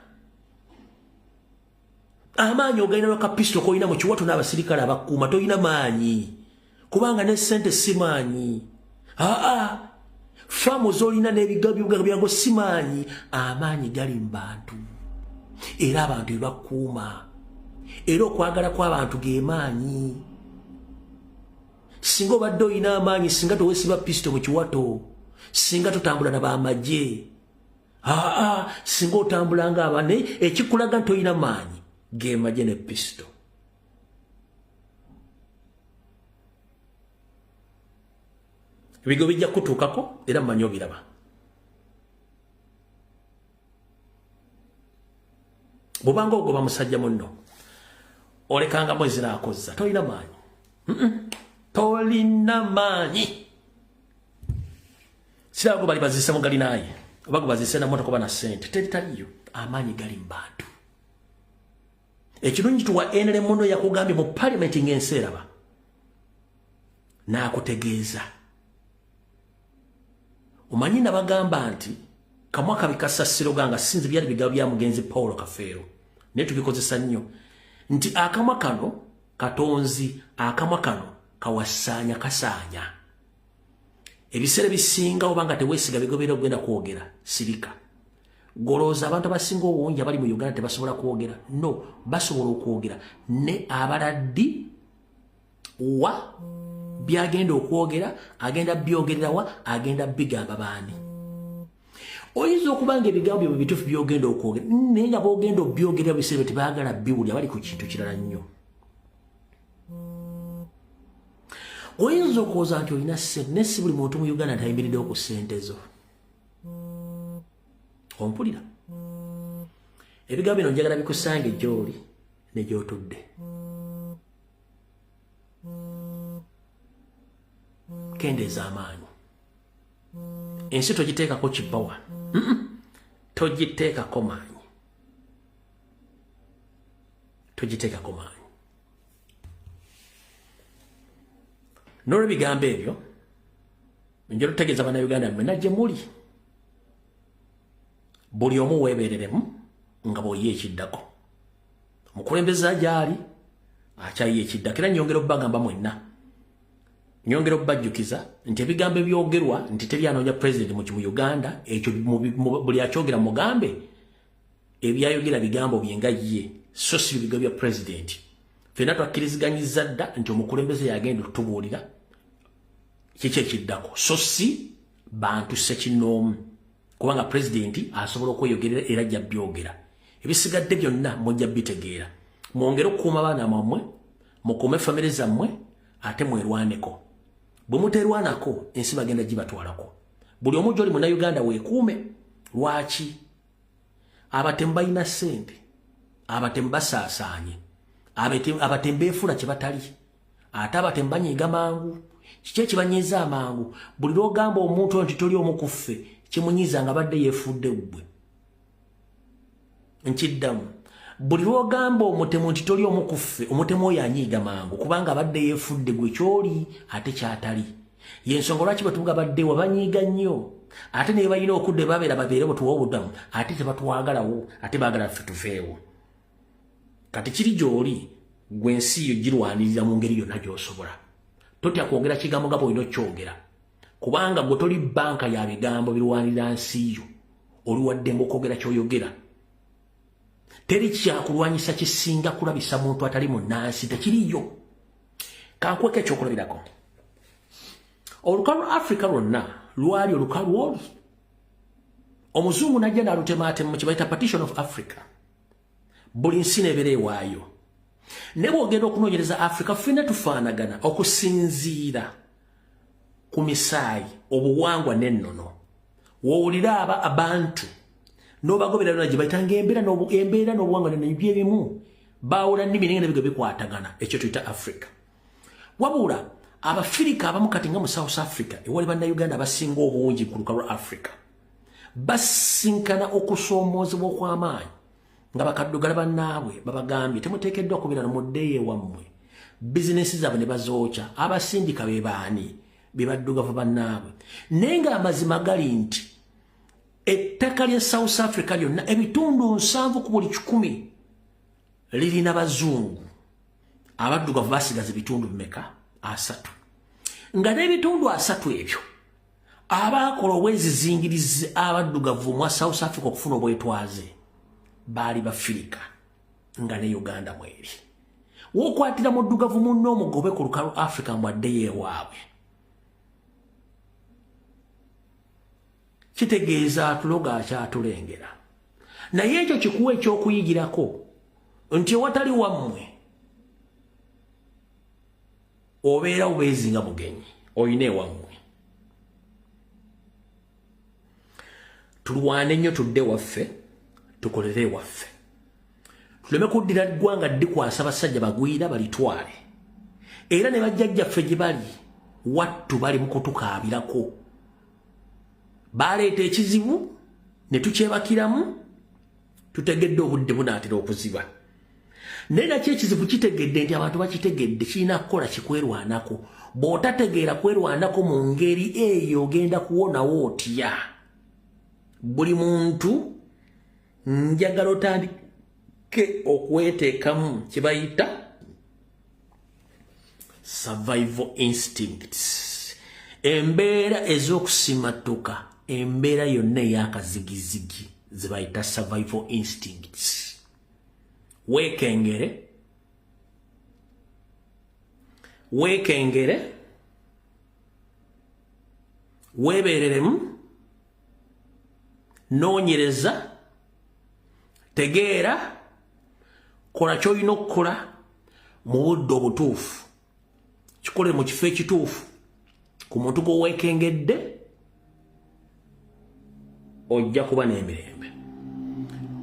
amaanyi ogalina lwaka pisto k'olina mu kiwato n'abasirikale abakuuma tolina maanyi. Kubanga ne sente simanyi. Famu zolina n'ebigabo byago simanyi. Amaanyi gali mu bantu. Era abantu ebakuuma. Era okwagala kw'abantu ge maanyi. Singa obadde olina amaanyi singa toweesiba pisto mu kiwato. Singa totambula na b'amagye. Singa otambula ng'abane ekikulaga nti olina maanyi ge magye ne pisto. Ebigo bijja kutuukako era mmanyi obiraba. Bw'obanga ogoba musajja munno olekanga mwezi n'akozza tolina maanyi. Tolina maanyi. Sirago bali bazise mugali naye oba gubazise na moto kuba na sente talitaliyo. Amaanyi gali mu bantu. Ekirungi tuwa enere muno yakugambye mu Parliament ng'ensi eraba n'akutegeeza. Omanyi nabagamba nti kamwaka bikasasiro ganga sinzi byali bigabo bya mugenzi Paulo Kafeero. Ne tubikozesa nnyo nti akamwa kano katonzi akamwa kano kawasaanya kasaanya. Ebiseera bisinga obanga teweesiga bigobera ogenda kwogera sirika. Golooza abantu abasinga obungi abali mu Uganda tebasobola kwogera. No, basobola okwogera ne abaladdi wa byagenda okwogera agenda byogerera wa agenda bigamba baani. Oyinza okubanga ebigambo byo bituufu byogenda okwogera naye nga boogenda obyogerera biseera tebaagala biwulira bali ku kintu kirala nnyo. Oyinza okwoza nti olina ssente naye si buli muntu mu Uganda ntayimiriddewo ku ssente zo. Ompulira ebigambo bino njagala bikusange gy'oli ne gy'otudde. kendeza amaanyi ensi togiteekako kibbawa togiteekako maanyi togiteekako maanyi n'olwebigambo ebyo njala otutegeeza bannayuganda mmwe najje muli buli omu weebeereremu nga bw'oyiye ekiddako mukulembeza gyali akyayiye ekiddako era nyongera obbagamba mwenna nyongera obbajjukiza nti ebigambo ebyogerwa nti teri anoonya pulezidenti mu Uganda ekyo buli akyogera mugambe ebyayogera bigambo byenga ye so si bigambo bya pulezidenti ffenna twakkiriziganyizza dda nti omukulembeze yagenda okutubuulira kiki ekiddako so si bantu sekinoomu kubanga pulezidenti asobola okweyogerera era ajja byogera ebisigadde byonna mujja bitegeera mwongere okukuuma abaana bammwe mukuume famire zammwe ate mwerwaneko bwe muterwanako ensi bagenda gibatwalako buli omu gy'oli munnayuganda weekuume lwaki abatemu balina ssente abatemu basaasaanye abatemu beefula kye batali ate abatemu banyiiga mangu kiki ekibanyiiza amangu buli lw'ogamba omuntu nti toli omu ku ffe kimunyiiza nga badde yeefudde ggwe nkiddamu buli lw'ogamba omutemu nti toli omu ku ffe omutemu oyo anyiiga mangu kubanga abadde yeefudde gwe kyoli ate kyatali yensonga lwaki batuga badde wabanyiiga nnyo ate ne balina okudde babeera babeere bwetuwa obuddamu ate tebatwagalawo ate baagala ffe tufeewo kati kiri gy'oli gwe ensi yo girwanirira mu ngeri yonna gy'osobola totya kwogera kigambo nga bw'olina okyogera kubanga gwe toli banka ya bigambo birwanirira nsi yo oli waddembe okwogera ky'oyogera teri kyakulwanyisa kisinga kulabisa muntu atali munnansi tekiriyo kankweka ekyokulabirako olukalu lwa Africa lwonna lwali olukalu olwo omuzungu najja n'alutemaatemu kye bayita partition of Africa buli nsi nebeera ewaayo ne bw'ogenda okunoonyereza Africa ffenna tufaanagana okusinziira ku misaayi obuwangwa n'ennono woowulira abantu n'obagobera byonna gye bayitanga embeera n'obuwangwa n'ennono by'ebimu baawula nnimi naye n'ebigo bikwatagana ekyo tuyita Africa wabula abafirika abamu kati nga mu South Africa ewali bannayuganda abasinga obungi ku lukalu lwa Africa basinkana okusoomoozebwa okw'amaanyi nga bakaddugala bannaabwe babagambye temuteekeddwa kubeera muddeeyo ewammwe bizinesi zaabwe ne bazookya abasindika be baani be baddugavu bannaabwe naye ng'amazima gali nti ettaka lya South Africa lyonna ebitundu 7 ku buli 100 lirina bazungu abaddugavu basigaza ebitundu mmeka 3 nga n'ebitundu 3 ebyo abaakola obwezizingirizi abaddugavu mwa South Africa okufuna obwetwaze baali bafirika nga ne Uganda mweri wookwatira muddugavu munno omugobe ku lukalu Africa mwaddeyo ewaabwe kitegeeza atuloga akyatulengera naye ekyo kikuwa ekyokuyigirako nti ewatali wammwe obeera ubeezi nga mugenyi oyina ewammwe tulwane nnyo tudde waffe tukolere waffe tuleme kuddira ggwanga ddikwasa basajja bagwira balitwale era ne bajjajjaffe gye bali wattu bali mu kutukaabirako baleeta ekizibu ne tukyebakiramu tutegedde obudde bunaatera okuziba naye nakyo ekizibu kitegedde nti abantu bakitegedde kirina kukola kikwerwanako bw'otategeera kwerwanako mu ngeri eyo ogenda kuwonawo otya buli muntu njagala otandike okweteekamu kye bayita survival instincts embeera ez'okusimatuka embeera yonna ey'akazigizigi ze bayita survival instincts weekengere weebeereremu noonyereza tegeera kola ky'olina okukola mu budde obutuufu kikole mu kifo ekituufu ku muntu gw'oweekengedde ojja kuba n'emirembe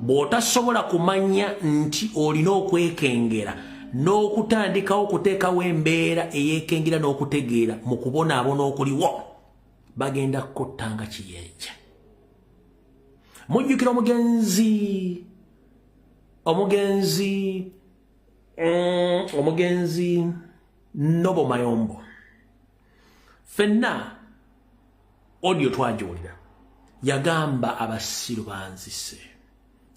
bw'otasobola kumanya nti olina okwekengera n'okutandikawo okuteekawo embeera eyeekengira n'okutegeera mu kubonaabona okuliwo bagenda kukottanga kiyenja. Mujjukira omugenzi Nobo Mayombo. Fenna audio twajiwulira yagamba abasiru banzise.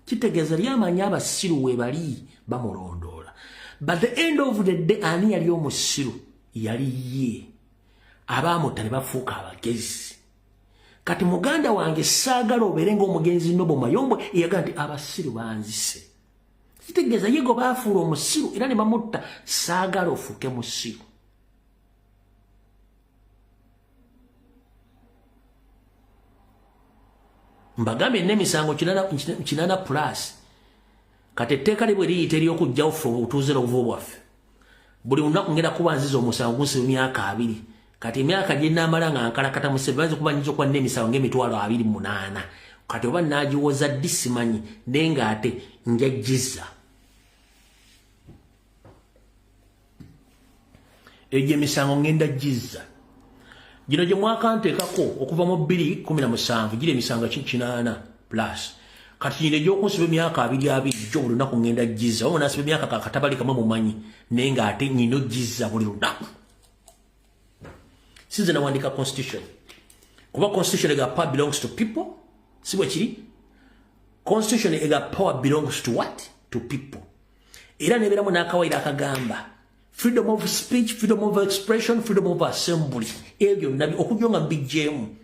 Kitegeeza lyamanya abasiru we bali bamulondoola. But the end of the day ani yali omusiru yali ye. Abaamuta ne bafuuka abagezi. Kati muganda wange saagala obeere ng'omugenzi Nobo Mayombo eyaga nti abasiru banzise. Kitegeeza yego baafuula omusiru era ne bamutta saagala ofuuke musiru. Mbagambe n'emisango 8 plus kati etteeka libwe liyita ery'okugjawo ffe obutuuze n'obuvubu bwaffe. Buli lunaku ngenda kubanziza omusango gunsiba emyaka 2 kati emyaka gye nnaamala nga nkalakata musebe bayinza okubanyiza okuba n'emisango ng'emitwalo 28 kati oba naagiwoza ddi simanyi naye ng'ate njajjiza. Egyo emisango ngenda jjizza. Gino gye mwakanteekako okuva mu 2017 gira emisango 8 plus. Kati gino egy'okunsiba emyaka 22 gyo buli lunaku ngenda jjizza. Oba naasiba emyaka kakatabali kamwe mumanyi naye ng'ate nyina ojjizza buli lunaku. Sinze nawandika constitution. Kuba constitution ega power belongs to people. Si bwe kiri? Constitution ega power belongs to what? To people. Era nebeeramu n'akawaire akagamba freedom of speech, freedom of expression, freedom of assembly. Ebyo nabi okujonga mbijjemu.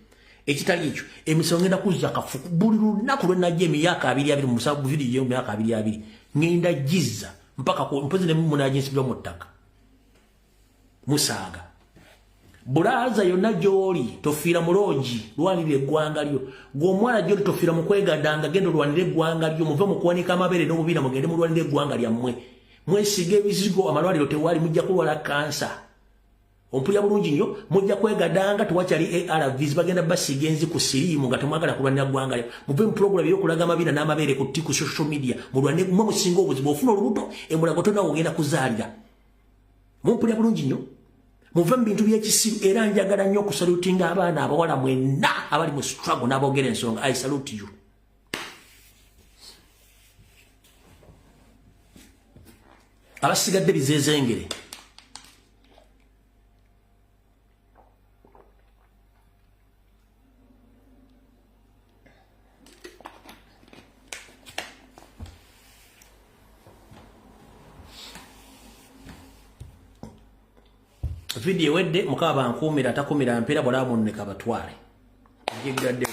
Ekitali ekyo emisango ngenda kuzza kafuku buli lunaku lwe najja emyaka 22 mu musango video emyaka 22 ngenda jizza mpaka ku mpozi ne munajinsibiwa mu ttaka. Musaaga. Bulaza yonna gy'oli tofiira mulongi lwanira eggwanga lyo. Gw'omwana gy'oli tofiira mu kwegadanga genda olwanira eggwanga lyo muve mu kuwanika amabeere n'obubiina mugende mulwanira eggwanga lyammwe. Mwesiga ebizigo amalwaliro tewali mujja kulwala kansa. Ompulya bulungi nnyo mujja kwegadanga tewakyali ARVs bagenda basiga enzi ku siriimu nga temwagala kulwanira ggwanga lyo. Muve mu program y'okulaga amabiina n'amabeere ku social media mulwanire mmwe musinga obuzibu ofuna olubuto emulago tonawo ogenda kuzaalira. Mumpulya bulungi nnyo. Muve mu bintu by'ekisiru era njagala nnyo okusalutinga abaana abawala mwenna abali mu struggle n'aboogera ensonga. I salute you. Abasigadde bizeezengere. Video wedde mukaba nkuumira takumira mpera bwala munne kabatwale. Njigadde